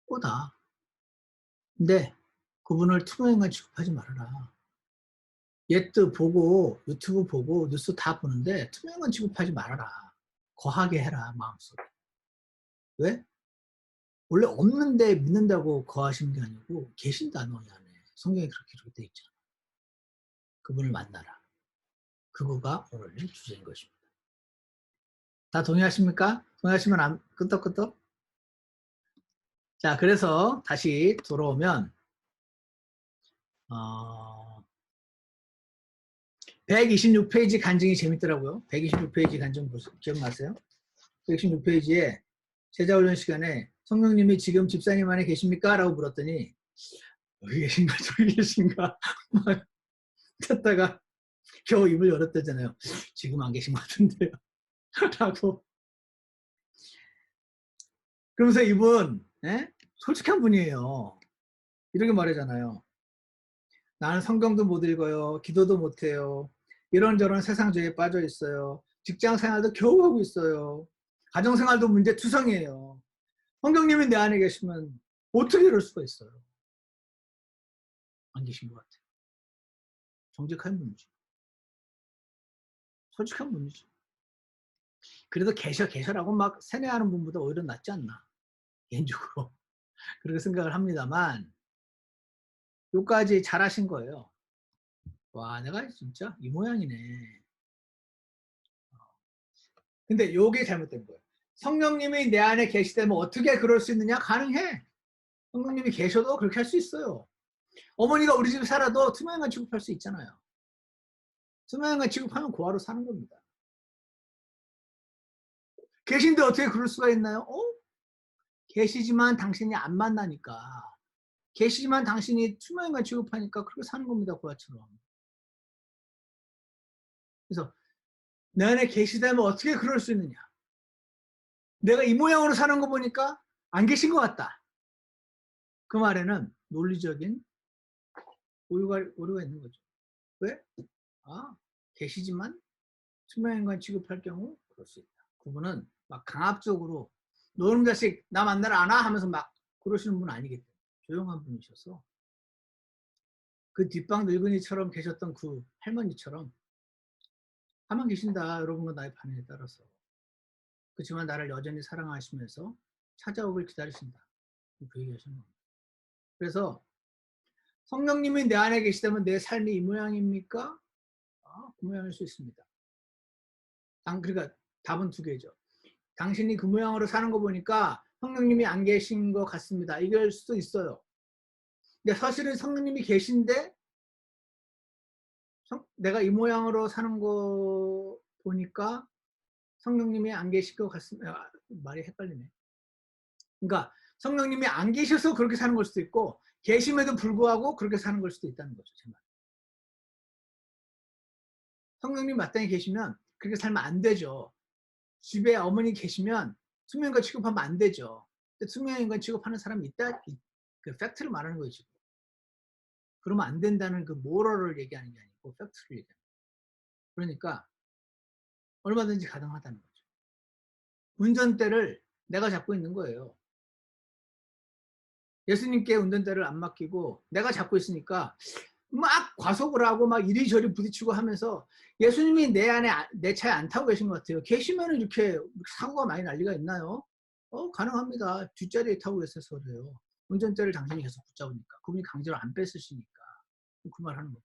꼬다. 근데 그분을 투명인간 취급하지 말아라. 옛도 보고 유튜브 보고 뉴스 다 보는데 투명인간 취급하지 말아라. 거하게 해라 마음속에. 왜? 원래 없는데 믿는다고 거하시는 게 아니고 계신다 너희 안에. 성경에 그렇게 기록되어 있잖아. 그분을 만나라. 그거가 오늘 주제인 것입니다. 다 동의하십니까? 동의하시면 끄떡끄떡. 자, 그래서 다시 돌아오면 126페이지 간증이 재밌더라고요. 126페이지 간증 기억나세요? 126페이지에 제자훈련 시간에 성령님이 지금 집사님 안에 계십니까? 라고 물었더니 여기 계신가 저기 계신가 막 찾다가 겨우 입을 열었다잖아요. 지금 안 계신 것 같은데요. 라고. 그러면서 이분 솔직한 분이에요. 이렇게 말하잖아요. 나는 성경도 못 읽어요. 기도도 못 해요. 이런저런 세상 죄에 빠져 있어요. 직장 생활도 겨우 하고 있어요. 가정 생활도 문제투성이에요. 성령님이 내 안에 계시면 어떻게 이럴 수가 있어요? 안 계신 것 같아요. 정직한 분이죠. 솔직한 분이죠. 그래도 계셔라고 막 세뇌하는 분보다 오히려 낫지 않나. 개인적으로. 그렇게 생각을 합니다만 요까지 잘하신 거예요. 와, 내가 진짜 이 모양이네. 근데 요게 잘못된 거예요. 성령님이 내 안에 계시다면 어떻게 그럴 수 있느냐? 가능해. 성령님이 계셔도 그렇게 할 수 있어요. 어머니가 우리 집에 살아도 투명인간 취급할 수 있잖아요. 투명인간 취급하면 고아로 사는 겁니다. 계신데 어떻게 그럴 수가 있나요? 계시지만 당신이 안 만나니까. 계시지만 당신이 투명인간 취급하니까 그렇게 사는 겁니다. 고아처럼. 그래서 내 안에 계시다면 어떻게 그럴 수 있느냐? 내가 이 모양으로 사는 거 보니까 안 계신 것 같다. 그 말에는 논리적인 오류가 있는 거죠. 왜? 계시지만 투명인간 취급할 경우 그럴 수 있다. 그분은 막 강압적으로 너는 자식 나 만나러 안 와? 하면서 막 그러시는 분은 아니겠죠. 조용한 분이셔서 그 뒷방 늙은이처럼 계셨던 그 할머니처럼 가만 계신다. 여러분과 나의 반응에 따라서. 그렇지만 나를 여전히 사랑하시면서 찾아오길 기다리신다. 그 얘기하시는 겁니다. 그래서 성령님이 내 안에 계시다면 내 삶이 이 모양입니까? 그 모양일 수 있습니다. 그러니까 답은 두 개죠. 당신이 그 모양으로 사는 거 보니까 성령님이 안 계신 것 같습니다. 이럴 수도 있어요. 근데 사실은 성령님이 계신데 내가 이 모양으로 사는 거 보니까 성령님이 안 계실 것 같습니다. 말이 헷갈리네. 그러니까 성령님이 안 계셔서 그렇게 사는 걸 수도 있고 계심에도 불구하고 그렇게 사는 걸 수도 있다는 거죠. 제 말. 성령님 마땅히 계시면 그렇게 살면 안 되죠. 집에 어머니 계시면 투명인간 취급하면 안 되죠. 투명인간 취급하는 사람이 있다. 그 팩트를 말하는 거예요. 지금. 그러면 안 된다는 그 모럴을 얘기하는 게 아니고 팩트를 얘기하는 거예요. 그러니까 얼마든지 가능하다는 거죠. 운전대를 내가 잡고 있는 거예요. 예수님께 운전대를 안 맡기고 내가 잡고 있으니까 막 과속을 하고 막 이리저리 부딪히고 하면서 예수님이 내 차에 안 타고 계신 것 같아요. 계시면 이렇게 사고가 많이 날 리가 있나요? 가능합니다. 뒷자리에 타고 계셔서 그래요. 운전대를 당신이 계속 붙잡으니까. 그분이 강제로 안 뺏으시니까. 그 말 하는 거예요.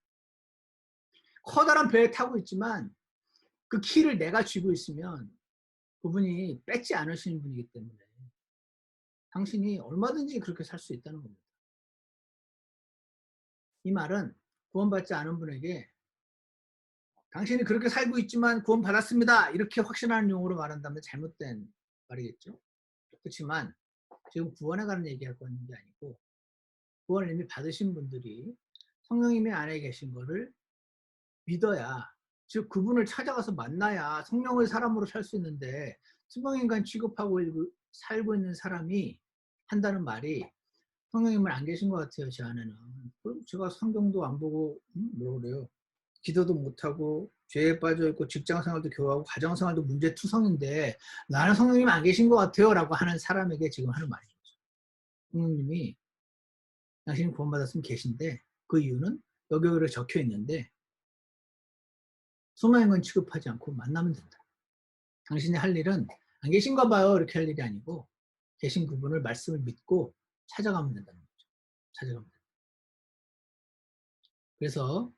커다란 배에 타고 있지만 그 키를 내가 쥐고 있으면 그분이 뺏지 않으시는 분이기 때문에 당신이 얼마든지 그렇게 살 수 있다는 겁니다. 이 말은 구원받지 않은 분에게 당신이 그렇게 살고 있지만 구원받았습니다. 이렇게 확신하는 용어로 말한다면 잘못된 말이겠죠. 그렇지만 지금 구원에 관한 얘기하고 있는 게 아니고 구원을 이미 받으신 분들이 성령님이 안에 계신 거를 믿어야, 즉 그분을 찾아가서 만나야 성령의 사람으로 살 수 있는데 투명인간 취급하고 살고 있는 사람이 한다는 말이 성령님은 안 계신 것 같아요. 제 안에는. 그럼 제가 성경도 안 보고 뭐라 그래요. 기도도 못하고 죄에 빠져있고 직장생활도 교하고 가정생활도 문제투성인데 나는 성령님 안 계신 것 같아요 라고 하는 사람에게 지금 하는 말이죠. 성령님이 당신이 구원받았으면 계신데 그 이유는 여기 적혀 있는데 소망인 취급하지 않고 만나면 된다. 당신이 할 일은 안 계신가 봐요 이렇게 할 일이 아니고 계신 그분을 말씀을 믿고 찾아가면 된다는 거죠. 찾아가면 된다. 그래서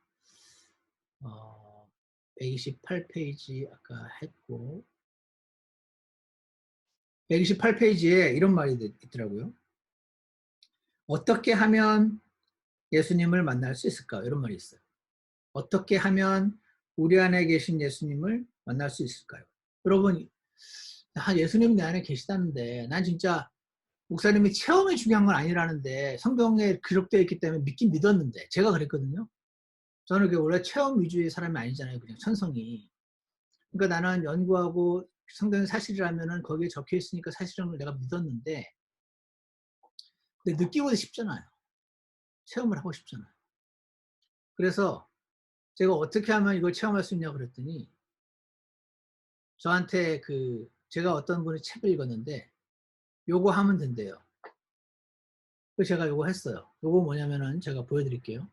128페이지 아까 했고 128페이지에 이런 말이 있더라고요. 어떻게 하면 예수님을 만날 수 있을까? 이런 말이 있어요. 어떻게 하면 우리 안에 계신 예수님을 만날 수 있을까요? 여러분, 예수님 내 안에 계시다는데 난 진짜 목사님이 체험이 중요한 건 아니라는데 성경에 기록되어 있기 때문에 믿긴 믿었는데 제가 그랬거든요. 저는 원래 체험 위주의 사람이 아니잖아요. 그냥 천성이. 그러니까 나는 연구하고 성경이 사실이라면은 거기에 적혀 있으니까 사실임을 내가 믿었는데 근데 느끼고도 싶잖아요. 체험을 하고 싶잖아요. 그래서 제가 어떻게 하면 이걸 체험할 수 있냐고 그랬더니 저한테 제가 어떤 분이 책을 읽었는데 요거 하면 된대요. 그래서 제가 요거 했어요. 요거 뭐냐면은 제가 보여드릴게요.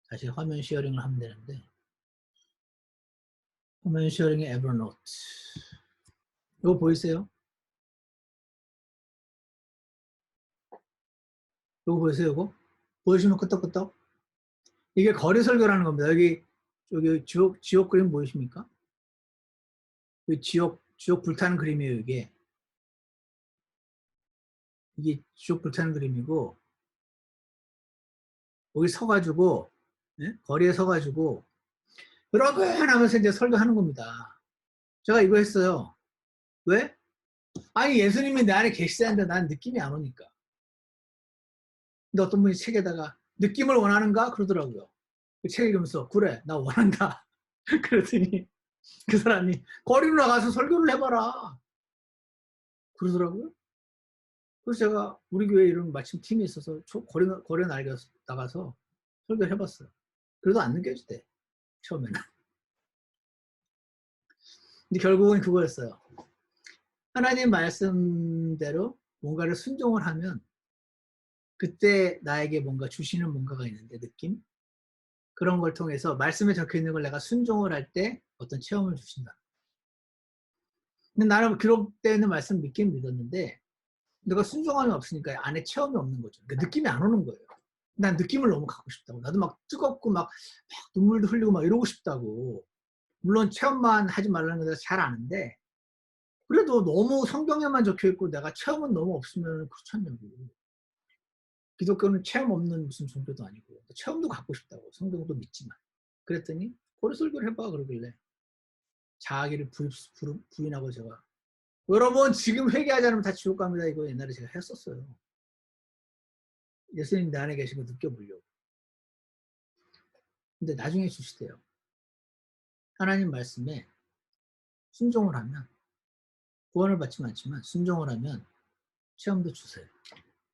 다시 화면 쉐어링을 하면 되는데 화면 쉐어링의 에버노트 요거 보이세요? 요거 보이세요? 요거? 보이시면 끄떡끄떡? 이게 거리 설교라는 겁니다. 여기 지옥 그림 보이십니까? 지옥 불타는 그림이에요, 이게. 이게 지옥 불타는 그림이고, 여기 서가지고, 네? 거리에 서가지고, 여러분 하면서 이제 설교하는 겁니다. 제가 이거 했어요. 왜? 아니, 예수님이 내 안에 계시다는데 난 느낌이 안 오니까. 근데 어떤 분이 책에다가, 느낌을 원하는가? 그러더라고요. 그 책 읽으면서, 그래, 나 원한다. 그랬더니, 그 사람이, 거리로 나가서 설교를 해봐라. 그러더라고요. 그래서 제가 우리 교회 이런 마침 팀이 있어서 거리에 나가서 설교를 해봤어요. 그래도 안 느껴지대, 처음에는. 근데 결국은 그거였어요. 하나님 말씀대로 뭔가를 순종을 하면 그때 나에게 뭔가 주시는 뭔가가 있는데, 느낌? 그런 걸 통해서 말씀에 적혀 있는 걸 내가 순종을 할 때 어떤 체험을 주신다. 근데 나는 기록되어 있는 말씀 믿긴 믿었는데 내가 순종함이 없으니까 안에 체험이 없는 거죠. 그러니까 느낌이 안 오는 거예요. 난 느낌을 너무 갖고 싶다고. 나도 막 뜨겁고 막 눈물도 흘리고 막 이러고 싶다고. 물론 체험만 하지 말라는 걸 잘 아는데 그래도 너무 성경에만 적혀있고 내가 체험은 너무 없으면 그렇지 않냐고. 기독교는 체험 없는 무슨 종교도 아니고 체험도 갖고 싶다고. 성경도 믿지만. 그랬더니 고리설교를 해봐 그러길래 자아기를 부인하고 제가 여러분 지금 회개하지 않으면 다 지옥 갑니다. 이거 옛날에 제가 했었어요. 예수님 내 안에 계신 거 느껴보려고. 근데 나중에 주시대요. 하나님 말씀에 순종을 하면 구원을 받지는 않지만 순종을 하면 체험도 주세요.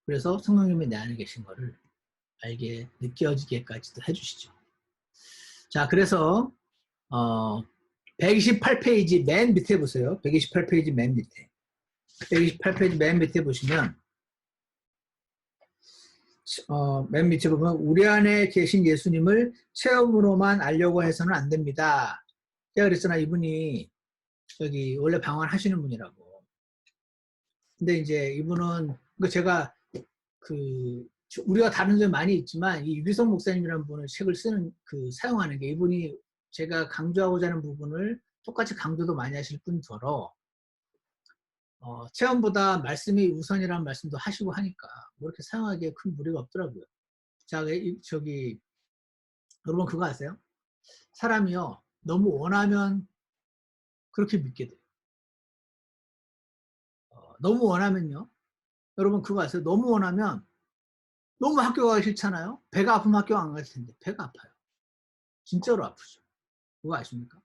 그래서 성령님이 내 안에 계신 거를 알게 느껴지게까지도 해주시죠. 자, 그래서 128페이지 맨 밑에 보세요. 128페이지 맨 밑에. 128페이지 맨 밑에 보시면 맨 밑에 보면 우리 안에 계신 예수님을 체험으로만 알려고 해서는 안 됩니다. 제가 그랬잖아. 이분이 저기 원래 방언하시는 분이라고. 근데 이제 이분은 제가 우리가 다른 점이 많이 있지만 이 유기성 목사님이라는 분은 책을 사용하는 게 이분이 제가 강조하고자 하는 부분을 똑같이 강조도 많이 하실 뿐더러 체험보다 말씀이 우선이라는 말씀도 하시고 하니까 뭐 이렇게 사용하기에 큰 무리가 없더라고요. 자, 여러분 그거 아세요? 사람이요 너무 원하면 그렇게 믿게 돼요. 너무 원하면요. 여러분 그거 아세요? 너무 원하면 너무 학교 가기 싫잖아요. 배가 아프면 학교 안 갈 텐데 배가 아파요. 진짜로 아프죠. 그거 아십니까?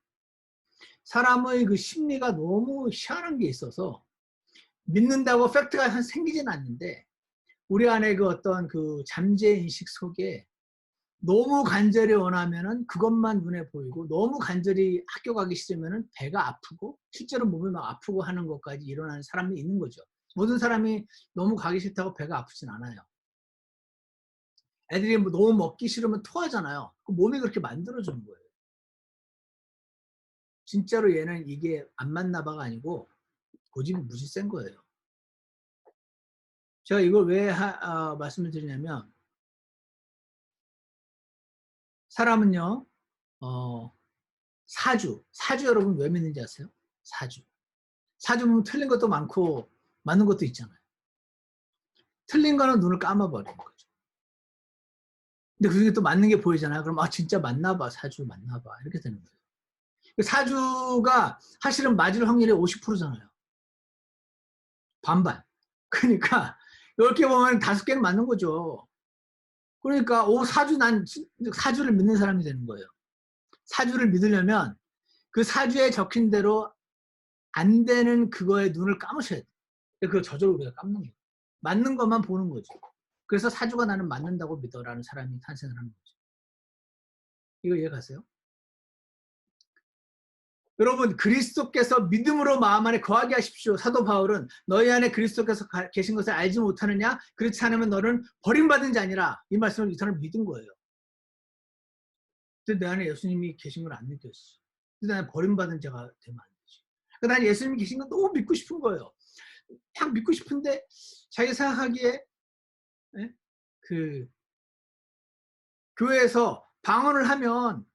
사람의 그 심리가 너무 희한한 게 있어서 믿는다고 팩트가 생기진 않는데 우리 안에 그 어떤 그 잠재 인식 속에 너무 간절히 원하면은 그것만 눈에 보이고 너무 간절히 학교 가기 싫으면은 배가 아프고 실제로 몸이 막 아프고 하는 것까지 일어나는 사람이 있는 거죠. 모든 사람이 너무 가기 싫다고 배가 아프진 않아요. 애들이 너무 먹기 싫으면 토하잖아요. 몸이 그렇게 만들어주는 거예요. 진짜로 얘는 이게 안 맞나 봐가 아니고 고집이 무지 센 거예요. 제가 이걸 왜 말씀을 드리냐면 사람은요 사주 여러분 왜 믿는지 아세요? 사주 보면 틀린 것도 많고 맞는 것도 있잖아요. 틀린 거는 눈을 감아버리는 거죠. 근데 그중에 또 맞는 게 보이잖아요. 그럼 진짜 맞나 봐. 사주 맞나 봐. 이렇게 되는 거예요. 사주가 사실은 맞을 확률이 50%잖아요. 반반. 그러니까 10개 보면 5개는 맞는 거죠. 그러니까 난 사주를 믿는 사람이 되는 거예요. 사주를 믿으려면 그 사주에 적힌 대로 안 되는 그거에 눈을 감으셔야 돼요. 그걸 저절로 우리가 감는 거예요. 맞는 것만 보는 거죠. 그래서 사주가 나는 맞는다고 믿어라는 사람이 탄생을 하는 거죠. 이거 이해가세요? 여러분, 그리스도께서 믿음으로 마음 안에 거하게 하십시오. 사도 바울은 너희 안에 그리스도께서 계신 것을 알지 못하느냐? 그렇지 않으면 너는 버림받은 자니라. 이 말씀을 이 사람은 믿은 거예요. 근데 내 안에 예수님이 계신 걸 안 느꼈어. 근데 나는 버림받은 자가 되면 안 되지. 그러니까 난 예수님이 계신 건 너무 믿고 싶은 거예요. 막 믿고 싶은데 자기가 생각하기에 그 교회에서 방언을 하면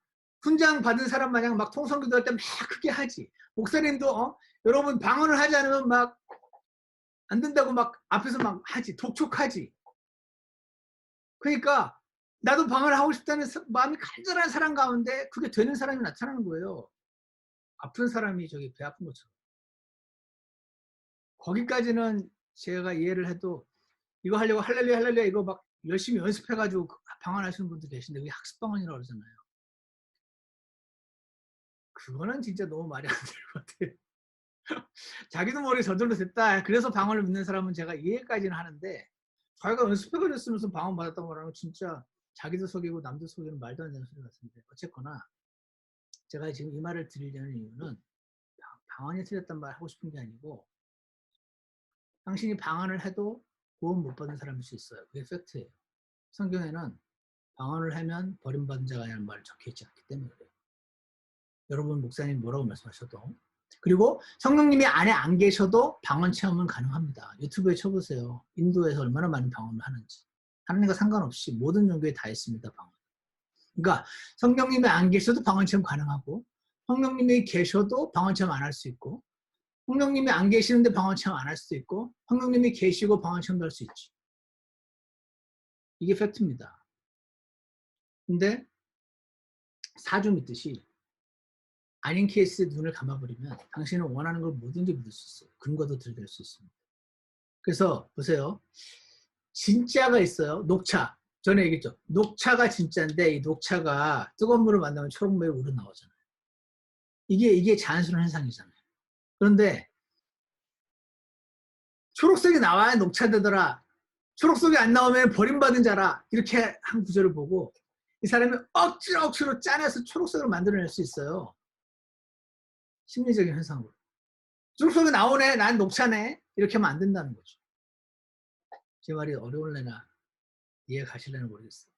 훈장 받은 사람 마냥 막 통성기도 할 때 막 크게 하지. 목사님도 여러분 방언을 하지 않으면 막 안 된다고 막 앞에서 막 하지. 독촉하지. 그러니까 나도 방언을 하고 싶다는 마음이 간절한 사람 가운데 그게 되는 사람이 나타나는 거예요. 아픈 사람이 저기 배 아픈 것처럼. 거기까지는 제가 이해를 해도 이거 하려고 할렐루야 할렐루야 이거 막 열심히 연습해가지고 방언하시는 분도 계신데 그게 학습방언이라고 그러잖아요. 그거는 진짜 너무 말이 안 될 것 같아요. 자기도 모르게 저절로 됐다. 그래서 방언을 믿는 사람은 제가 이해까지는 하는데 자기가 연습해가지고 무슨 방언 받았다고 말하면 진짜 자기도 속이고 남도 속이는 말도 안 되는 소리 같은데 어쨌거나 제가 지금 이 말을 드리려는 이유는 방언이 틀렸단 말 하고 싶은 게 아니고 당신이 방언을 해도 구원 못 받은 사람일 수 있어요. 그게 팩트예요. 성경에는 방언을 하면 버림받은 자가 아니라는 말이 적혀있지 않기 때문에 그래요. 여러분 목사님 뭐라고 말씀하셔도 그리고 성령님이 안에 안 계셔도 방언 체험은 가능합니다. 유튜브에 쳐보세요. 인도에서 얼마나 많은 방언을 하는지. 하나님과 상관없이 모든 종교에 다 있습니다. 방언. 그러니까 성령님이 안 계셔도 방언 체험 가능하고 성령님이 계셔도 방언 체험 안 할 수 있고 성령님이 안 계시는데 방언 체험 안 할 수도 있고 성령님이 계시고 방언 체험도 할 수 있지. 이게 팩트입니다. 근데 사주 믿듯이 아닌 케이스에 눈을 감아버리면 당신은 원하는 걸 뭐든지 믿을 수 있어요. 근거도 들여댈 수 있습니다. 그래서 보세요. 진짜가 있어요. 녹차. 전에 얘기했죠. 녹차가 진짜인데 이 녹차가 뜨거운 물을 만나면 초록물이 우러나오잖아요. 이게 자연스러운 현상이잖아요. 그런데 초록색이 나와야 녹차 되더라. 초록색이 안 나오면 버림받은 자라. 이렇게 한 구절을 보고 이 사람이 억지로 짜내서 초록색을 만들어낼 수 있어요. 심리적인 현상으로. 초록색이 나오네. 난 녹차네. 이렇게 하면 안 된다는 거죠. 제 말이 어려울래나 이해 가실래나 모르겠어요.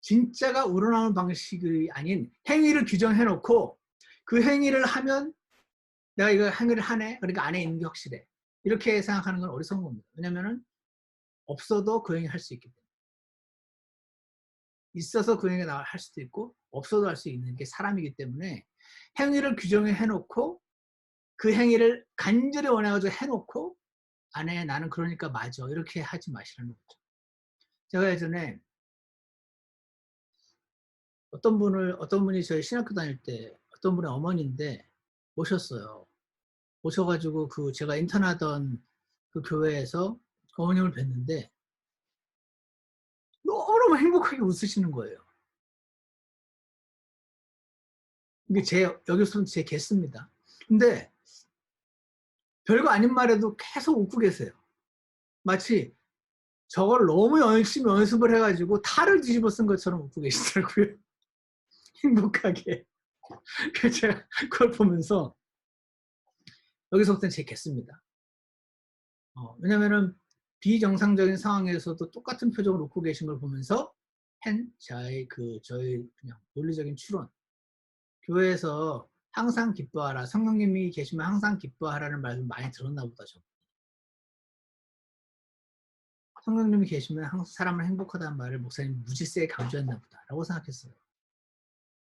진짜가 우러나오는 방식이 아닌 행위를 규정해놓고 그 행위를 하면 내가 이거 행위를 하네. 그러니까 안에 있는 게 확실해. 이렇게 생각하는 건 어리석은 겁니다. 왜냐면은 없어도 그 행위 할 수 있기 때문에. 있어서 그 행위가 할 수도 있고 없어도 할 수 있는 게 사람이기 때문에 행위를 규정해놓고 그 행위를 간절히 원해가지고 해놓고 안에 나는 그러니까 맞아. 이렇게 하지 마시라는 거죠. 제가 예전에 어떤 분이 저희 신학교 다닐 때 어떤 분의 어머니인데 오셨어요. 오셔가지고 제가 인턴하던 그 교회에서 어머님을 뵀는데 너무너무 행복하게 웃으시는 거예요. 이게 여기서는 제 개수입니다. 근데 별거 아닌 말에도 계속 웃고 계세요. 마치 저걸 너무 열심히 연습을 해가지고 탈을 뒤집어 쓴 것처럼 웃고 계시더라고요. 행복하게. 그래서 제가 그걸 보면서 여기서부터는 제 개수입니다. 왜냐면은 비정상적인 상황에서도 똑같은 표정을 웃고 계신 걸 보면서 저희 그냥 논리적인 추론. 교회에서 항상 기뻐하라. 성령님이 계시면 항상 기뻐하라는 말을 많이 들었나 보다. 성령님이 계시면 항상 사람을 행복하다는 말을 목사님이 무지세게 강조했나 보다 라고 생각했어요.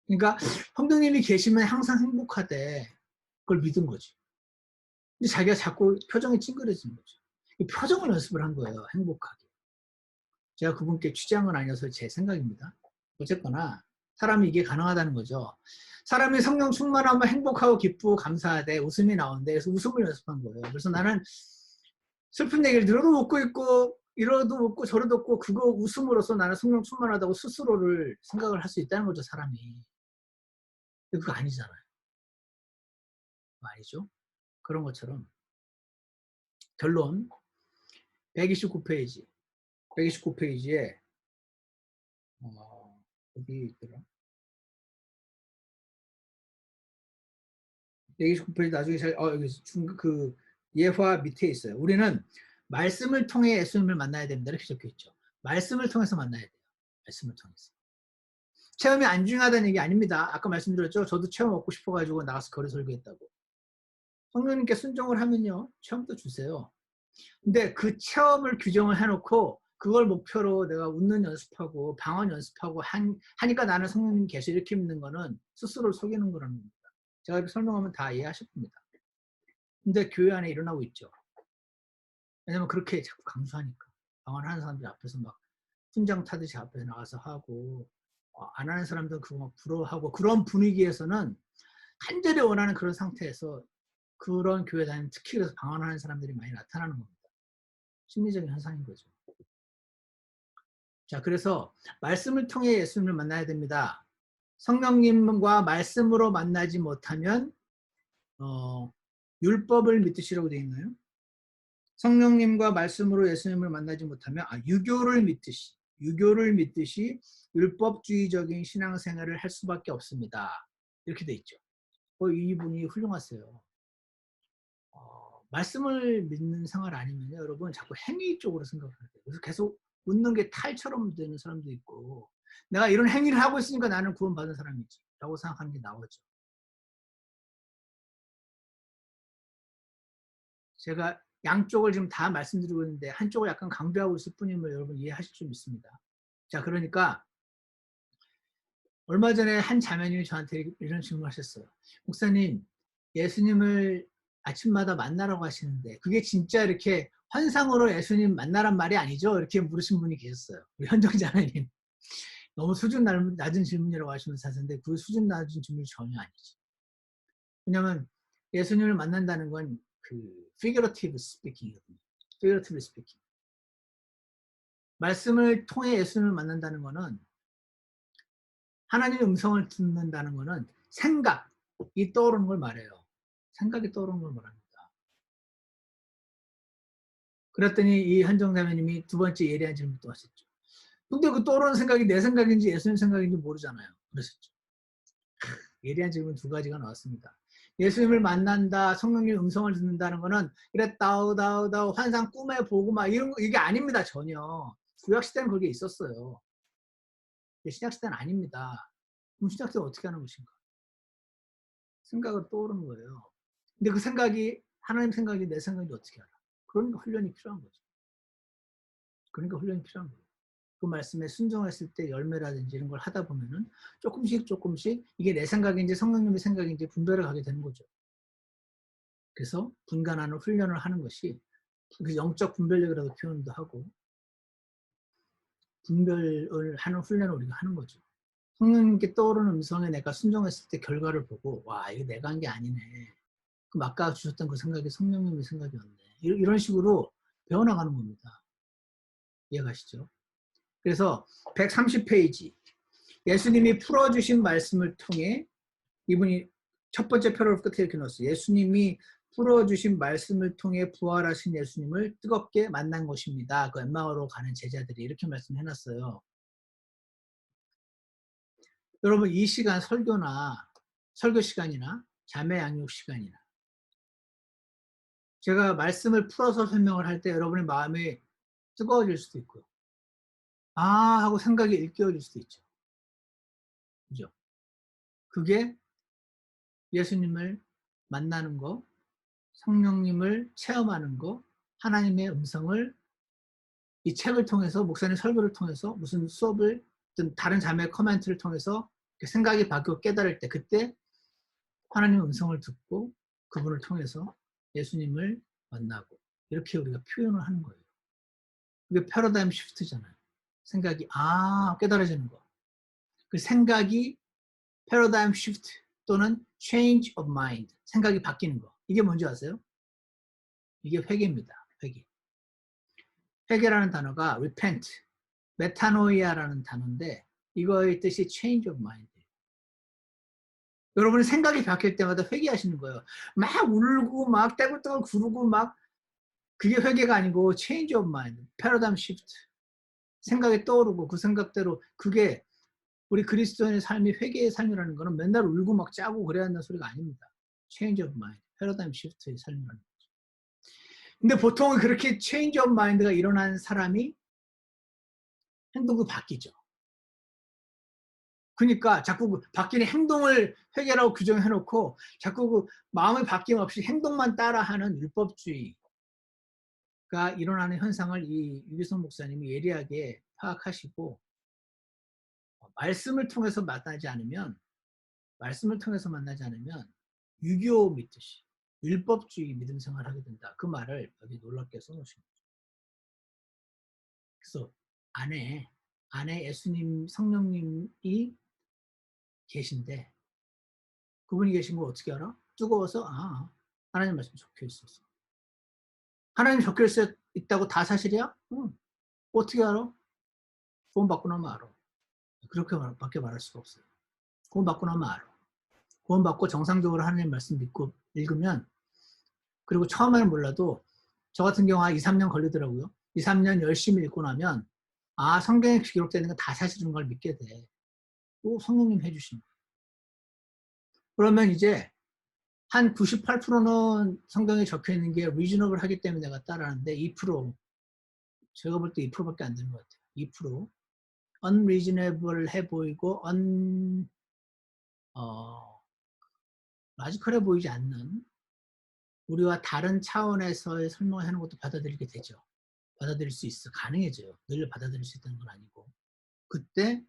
그러니까 성령님이 계시면 항상 행복하대. 그걸 믿은 거지. 근데 자기가 자꾸 표정이 찡그려진 거죠. 이 표정을 연습을 한 거예요. 행복하게. 제가 그분께 취재한 건 아니어서 제 생각입니다. 어쨌거나 사람이 이게 가능하다는 거죠. 사람이 성령 충만하면 행복하고 기쁘고 감사하되 웃음이 나오는데 그래서 웃음을 연습한 거예요. 그래서 나는 슬픈 얘기를 들어도 웃고 있고 이러도 웃고 저러도 웃고 그거 웃음으로써 나는 성령 충만하다고 스스로를 생각을 할 수 있다는 거죠. 사람이. 근데 그거 아니잖아요. 그거 아니죠. 그런 것처럼 결론 129페이지 129페이지에 어디 있더라? 129페이지 나중에 여기 그 예화 밑에 있어요. 우리는 말씀을 통해 예수님을 만나야 됩니다. 이렇게 적혀 있죠. 말씀을 통해서 만나야 돼요. 말씀을 통해서. 체험이 안 중요하다는 얘기 아닙니다. 아까 말씀드렸죠. 저도 체험 얻고 싶어가지고 나가서 거리 설교했다고. 성령님께 순종을 하면요. 체험도 주세요. 근데 그 체험을 규정을 해놓고 그걸 목표로 내가 웃는 연습하고 방언 연습하고 하니까 나는 성령님 계시 이렇게 믿는 거는 스스로를 속이는 거라는 겁니다. 제가 이렇게 설명하면 다 이해하실 겁니다. 근데 교회 안에 일어나고 있죠. 왜냐면 그렇게 자꾸 강조하니까. 방언하는 사람들 앞에서 막 훈장 타듯이 앞에 나가서 하고 안 하는 사람들은 그거 막 부러워하고 그런 분위기에서는 간절히 원하는 그런 상태에서 그런 교회 다니는 특히 그래서 방언하는 사람들이 많이 나타나는 겁니다. 심리적인 현상인 거죠. 자, 그래서 말씀을 통해 예수님을 만나야 됩니다. 성령님과 말씀으로 만나지 못하면 율법을 믿으시라고 되어 있나요? 성령님과 말씀으로 예수님을 만나지 못하면 유교를 믿듯이 율법주의적인 신앙생활을 할 수밖에 없습니다. 이렇게 되어 있죠. 이분이 훌륭하세요. 말씀을 믿는 생활 아니면 여러분 자꾸 행위 쪽으로 생각을 해요. 그래서 계속 웃는 게 탈처럼 되는 사람도 있고 내가 이런 행위를 하고 있으니까 나는 구원받은 사람이지 라고 생각하는 게 나오죠. 제가 양쪽을 지금 다 말씀드리고 있는데 한쪽을 약간 강조하고 있을 뿐임을 여러분 이해하실 수 있습니다. 자, 그러니까 얼마 전에 한 자매님이 저한테 이런 질문을 하셨어요. 목사님, 예수님을 아침마다 만나라고 하시는데 그게 진짜 이렇게 환상으로 예수님 만나란 말이 아니죠? 이렇게 물으신 분이 계셨어요. 우리 현정 자매님. 너무 수준 낮은 질문이라고 하시면서 하셨는데 그 수준 낮은 질문이 전혀 아니죠. 왜냐하면 예수님을 만난다는 건 그 figurative speaking이거든요. figurative speaking. 말씀을 통해 예수님을 만난다는 거는 하나님의 음성을 듣는다는 거는 생각이 떠오르는 걸 말해요. 생각이 떠오르는 걸 말합니다. 그랬더니 이 한정자매님이 두 번째 예리한 질문 또 하셨죠. 근데 그 떠오르는 생각이 내 생각인지 예수님 생각인지 모르잖아요. 그러셨죠. 예리한 질문 두 가지가 나왔습니다. 예수님을 만난다, 성령님 음성을 듣는다는 거는 그래 다우다우다우 환상 꿈에 보고 막 이런 거 이게 아닙니다. 전혀. 구약 시대는 그게 있었어요. 신약 시대는 아닙니다. 그럼 신약 시대는 어떻게 하는 것인가? 생각을 떠오르는 거예요. 근데 그 생각이 하나님 생각이 내 생각인지 어떻게 알아? 그러니까 훈련이 필요한 거죠. 그러니까 훈련이 필요한 거예요. 그 말씀에 순종했을 때 열매라든지 이런 걸 하다 보면은 조금씩 이게 내 생각인지 성령님의 생각인지 분별을 하게 되는 거죠. 그래서 분간하는 훈련을 하는 것이 그 영적 분별력이라고 표현도 하고 분별을 하는 훈련을 우리가 하는 거죠. 성령님께 떠오르는 음성에 내가 순종했을 때 결과를 보고 와 이거 내가 한 게 아니네. 그럼 아까 주셨던 그 생각이 성령님의 생각이었네. 이런 식으로 배워나가는 겁니다. 이해가시죠? 그래서 130페이지 예수님이 풀어주신 말씀을 통해 이분이 첫 번째 패러그래프 끝에 이렇게 넣었어요. 예수님이 풀어주신 말씀을 통해 부활하신 예수님을 뜨겁게 만난 것입니다. 그 엠마오로 가는 제자들이 이렇게 말씀해놨어요. 여러분 이 시간 설교 시간이나 자매 양육 시간이나 제가 말씀을 풀어서 설명을 할 때 여러분의 마음이 뜨거워질 수도 있고요. 하고 생각이 일깨워질 수도 있죠. 그죠? 그게 예수님을 만나는 거, 성령님을 체험하는 거, 하나님의 음성을 이 책을 통해서 목사님 설교를 통해서 무슨 수업을 다른 자매의 커멘트를 통해서 생각이 바뀌고 깨달을 때 그때 하나님의 음성을 듣고 그분을 통해서 예수님을 만나고 이렇게 우리가 표현을 하는 거예요. 그게 패러다임 시프트잖아요. 생각이 깨달아지는 거. 그 생각이 paradigm shift 또는 change of mind, 생각이 바뀌는 거. 이게 뭔지 아세요? 이게 회개입니다. 회개. 회개라는 단어가 repent, 메타노이아라는 단어인데 이거의 뜻이 change of mind. 여러분이 생각이 바뀔 때마다 회개하시는 거예요. 막 울고 막 떼굴떼굴 구르고 막 그게 회개가 아니고 change of mind, paradigm shift. 생각이 떠오르고 그 생각대로 그게 우리 그리스도인의 삶이 회개의 삶이라는 거는 맨날 울고 막 짜고 그래야 한다는 소리가 아닙니다. change of mind, paradigm shift의 삶이라는 거죠. 근데 보통 그렇게 change of mind가 일어난 사람이 행동도 바뀌죠. 그러니까 자꾸 그 바뀌는 행동을 회개라고 규정해놓고 자꾸 그 마음의 바뀜 없이 행동만 따라하는 율법주의가 일어나는 현상을 이 유기성 목사님이 예리하게 파악하시고 말씀을 통해서 만나지 않으면 유교 믿듯이 율법주의 믿음 생활을 하게 된다. 그 말을 여기 놀랍게 써놓으신 거죠. 그래서 안에 예수님 성령님이 계신데 그분이 계신 걸 어떻게 알아? 뜨거워서 하나님 말씀 적혀 있었어. 하나님 적혀 있다고 다 사실이야? 응. 어떻게 알아? 구원 받고 나면 알아. 그렇게밖에 말할 수가 없어요. 구원 받고 나면 알아. 구원 받고 정상적으로 하나님 말씀 믿고 읽으면 그리고 처음에는 몰라도 저 같은 경우 한 2, 3년 걸리더라고요. 2, 3년 열심히 읽고 나면 성경에 기록되는 건 다 사실인 걸 믿게 돼. 또 성령님 해주신 거예요. 그러면 이제 한 98%는 성경에 적혀있는 게 reasonable 하기 때문에 내가 따라하는데 2% 제가 볼 때 2%밖에 안 되는 것 같아요. 2% unreasonable 해 보이고 라지컬해 보이지 않는 우리와 다른 차원에서의 설명을 하는 것도 받아들이게 되죠. 받아들일 수 있어. 가능해져요. 늘 받아들일 수 있다는 건 아니고. 그때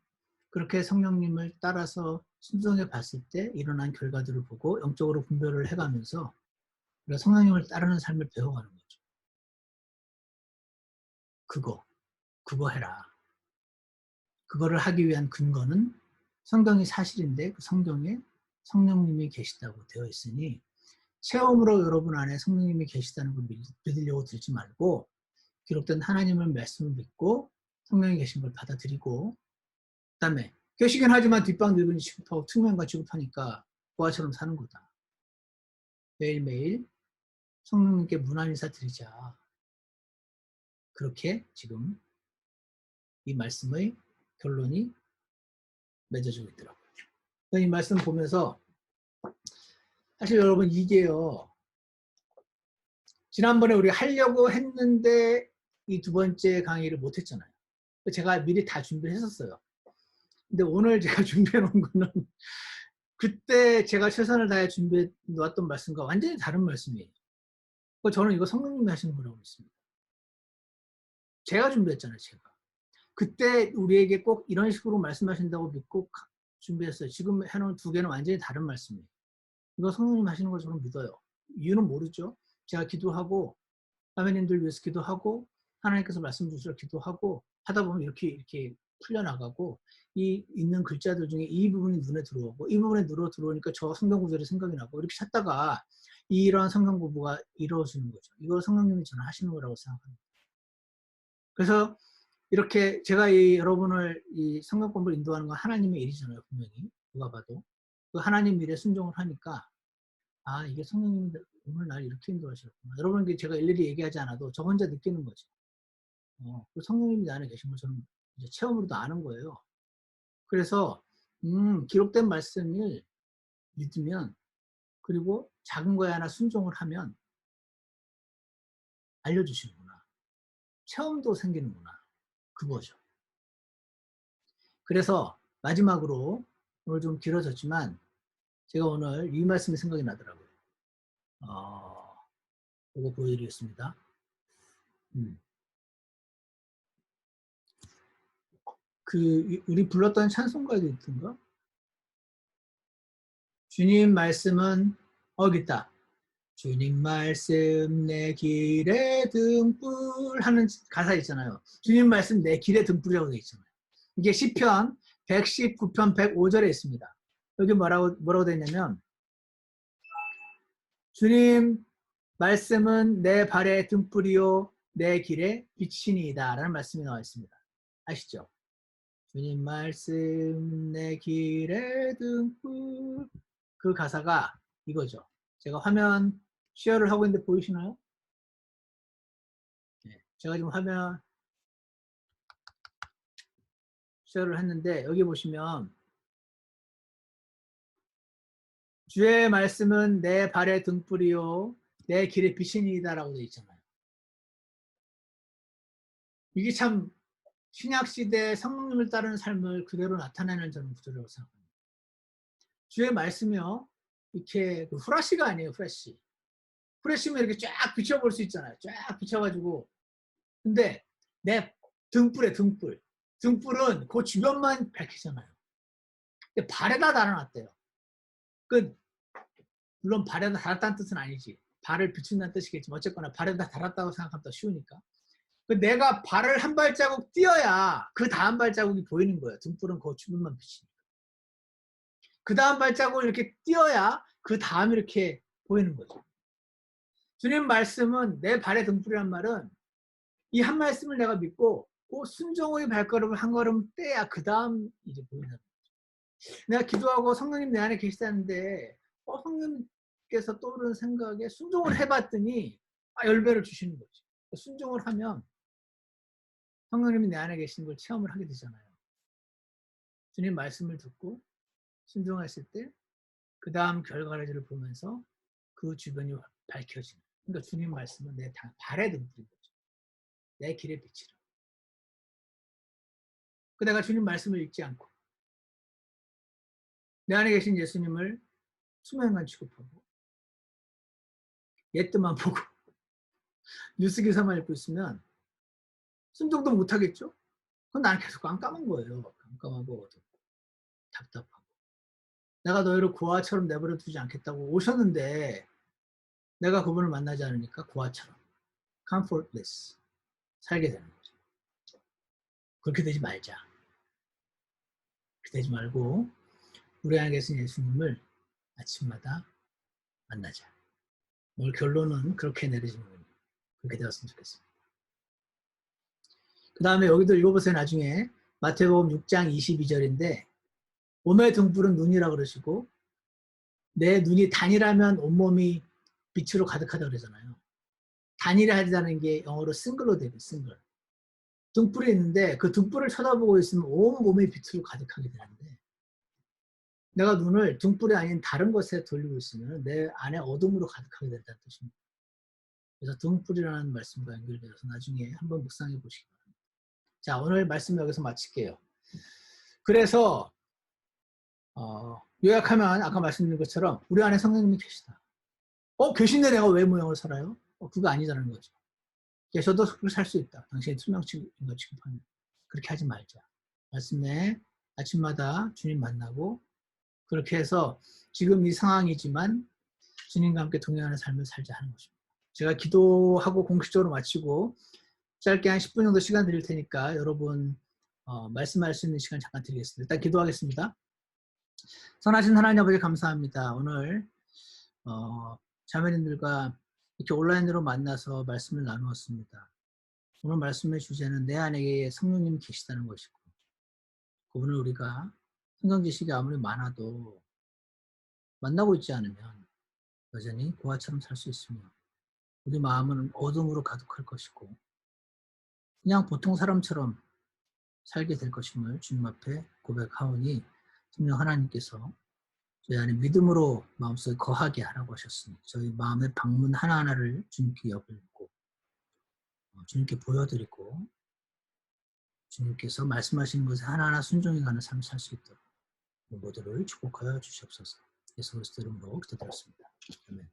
그렇게 성령님을 따라서 순종해 봤을 때 일어난 결과들을 보고 영적으로 분별을 해가면서 우리가 성령님을 따르는 삶을 배워가는 거죠. 그거 해라. 그거를 하기 위한 근거는 성경이 사실인데 그 성경에 성령님이 계시다고 되어 있으니 체험으로 여러분 안에 성령님이 계시다는 걸 믿으려고 들지 말고 기록된 하나님의 말씀을 믿고 성령이 계신 걸 받아들이고 그 다음에 계시긴 하지만 뒷방 늙은이 취급하고 측면과 취급하니까 고아처럼 사는 거다. 매일매일 성령님께 문안 인사 드리자. 그렇게 지금 이 말씀의 결론이 맺어지고 있더라고요. 이 말씀 보면서 사실 여러분 이게요. 지난번에 우리 하려고 했는데 이 두 번째 강의를 못했잖아요. 제가 미리 다 준비했었어요. 근데 오늘 제가 준비해 놓은 거는 그때 제가 최선을 다해 준비해 놓았던 말씀과 완전히 다른 말씀이에요. 저는 이거 성령님이 하시는 거라고 믿습니다. 제가 준비했잖아요. 제가. 그때 우리에게 꼭 이런 식으로 말씀하신다고 믿고 준비했어요. 지금 해놓은 두 개는 완전히 다른 말씀이에요. 이거 성령님 하시는 걸 저는 믿어요. 이유는 모르죠. 제가 기도하고 자매님들 위해서 기도하고 하나님께서 말씀 주시라 기도하고 하다 보면 이렇게 풀려나가고 이 있는 글자들 중에 이 부분이 눈에 들어오고 이 부분에 들어오니까 저 성경 구절이 생각이 나고 이렇게 찾다가 이러한 성경 공부가 이루어지는 거죠. 이거 성령님이 저는 하시는 거라고 생각합니다. 그래서 이렇게 제가 여러분을 이 성경 공부를 인도하는 건 하나님의 일이잖아요. 분명히 누가 봐도 그 하나님 일에 순종을 하니까 이게 성령님이 오늘 날 이렇게 인도하셨구나. 여러분께 제가 일일이 얘기하지 않아도 저 혼자 느끼는 거죠. 그 성령님이 내 안에 계신 걸 저는 이제 체험으로도 아는 거예요. 그래서 기록된 말씀을 믿으면 그리고 작은 거에 하나 순종을 하면 알려주시는구나. 체험도 생기는구나. 그거죠. 그래서 마지막으로 오늘 좀 길어졌지만 제가 오늘 이 말씀이 생각이 나더라고요. 이거 보여드리겠습니다. 우리 불렀던 찬송가도 있던가? 주님 말씀은 여기 있다. 주님 말씀 내 길의 등불 하는 가사 있잖아요. 주님 말씀 내 길의 등불이라고 되어 있잖아요. 이게 시편 119편 105절에 있습니다. 여기 뭐라고 되어 있냐면 주님 말씀은 내 발의 등불이요 내 길의 빛이니이다 라는 말씀이 나와 있습니다. 아시죠? 주님 말씀 내 길의 등불. 그 가사가 이거죠. 제가 화면 쉐어를 하고 있는데 보이시나요? 네, 제가 지금 화면 쉐어를 했는데 여기 보시면 주의 말씀은 내 발의 등불이요 내 길의 빛이니이다 라고 되어 있잖아요. 이게 참 신약시대 성령님을 따르는 삶을 그대로 나타내는 저는 구절이라고 생각합니다. 주의 말씀이요 이렇게 그 후라시가 아니에요. 후라시. 후라시면 이렇게 쫙 비춰볼 수 있잖아요. 쫙 비춰가지고 근데 내 등불에 등불. 등불은 그 주변만 밝히잖아요. 근데 발에다 달아놨대요. 그 물론 발에다 달았다는 뜻은 아니지. 발을 비춘다는 뜻이겠지만 어쨌거나 발에다 달았다고 생각하면 더 쉬우니까. 내가 발을 한 발자국 띄어야 그 다음 발자국이 보이는 거예요. 등불은 그 주변만 비치니까. 그 다음 발자국을 이렇게 띄어야 그 다음 이렇게 보이는 거죠. 주님 말씀은 내 발의 등불이란 말은 이 한 말씀을 내가 믿고 그 순종의 발걸음을 한 걸음 떼야 그 다음 이제 보이는 거죠. 내가 기도하고 성령님 내 안에 계시다는데 성령님께서 떠오르는 생각에 순종을 해봤더니 열매를 주시는 거죠. 순종을 하면 성령님이 내 안에 계시는 걸 체험을 하게 되잖아요. 주님 말씀을 듣고 순종했을 때 그 다음 결과를 보면서 그 주변이 밝혀지는. 그러니까 주님 말씀은 내 발의 등불인 거죠. 내 길의 빛이라. 내가 주님 말씀을 읽지 않고 내 안에 계신 예수님을 수면만 취급하고 옛뜻만 보고 뉴스 기사만 읽고 있으면 순종도 못하겠죠? 그럼 나는 계속 깜깜한 거예요. 깜깜하고 어둡고 답답하고. 내가 너희를 고아처럼 내버려 두지 않겠다고 오셨는데 내가 그분을 만나지 않으니까 고아처럼 comfortless 살게 되는 거죠. 그렇게 되지 말자. 그렇게 되지 말고 우리 안에 계신 예수님을 아침마다 만나자. 오늘 결론은 그렇게 내려지는군요. 그렇게 되었으면 좋겠습니다. 그 다음에 여기도 읽어보세요. 나중에 마태복음 6장 22절인데 몸의 등불은 눈이라 그러시고 내 눈이 단이라면 온몸이 빛으로 가득하다 그러잖아요. 단이라는 게 영어로 싱글로 되고 싱글. 등불이 있는데 그 등불을 쳐다보고 있으면 온 몸이 빛으로 가득하게 되는데 내가 눈을 등불이 아닌 다른 것에 돌리고 있으면 내 안에 어둠으로 가득하게 된다는 뜻입니다. 그래서 등불이라는 말씀과 연결되어서 나중에 한번 묵상해 보시기 바랍니다. 자, 오늘 말씀 여기서 마칠게요. 그래서 요약하면 아까 말씀드린 것처럼 우리 안에 성령님이 계시다. 계신데 내가 왜 모형을 살아요? 그거 아니다라는 거죠. 계셔도 그렇게 살 수 있다. 당신이 투명인가 취급하면. 그렇게 하지 말자. 말씀에 아침마다 주님 만나고 그렇게 해서 지금 이 상황이지만 주님과 함께 동행하는 삶을 살자 하는 것입니다. 제가 기도하고 공식적으로 마치고 짧게 한 10분 정도 시간 드릴 테니까 여러분 말씀할 수 있는 시간 잠깐 드리겠습니다. 일단 기도하겠습니다. 선하신 하나님 아버지 감사합니다. 오늘 자매님들과 이렇게 온라인으로 만나서 말씀을 나누었습니다. 오늘 말씀의 주제는 내 안에 성령님이 계시다는 것이고 그분을 우리가 성경 지식이 아무리 많아도 만나고 있지 않으면 여전히 고아처럼 살 수 있으며 우리 마음은 어둠으로 가득할 것이고 그냥 보통 사람처럼 살게 될 것임을 주님 앞에 고백하오니 성령 하나님께서 저희 안에 믿음으로 마음속에 거하게 하라고 하셨으니 저희 마음의 방문 하나하나를 주님께 열고 주님께 보여드리고 주님께서 말씀하시는 것에 하나하나 순종해가는 삶을 살 수 있도록 모두를 축복하여 주시옵소서. 예수 그리스도 이름으로 기도드렸습니다. 아멘.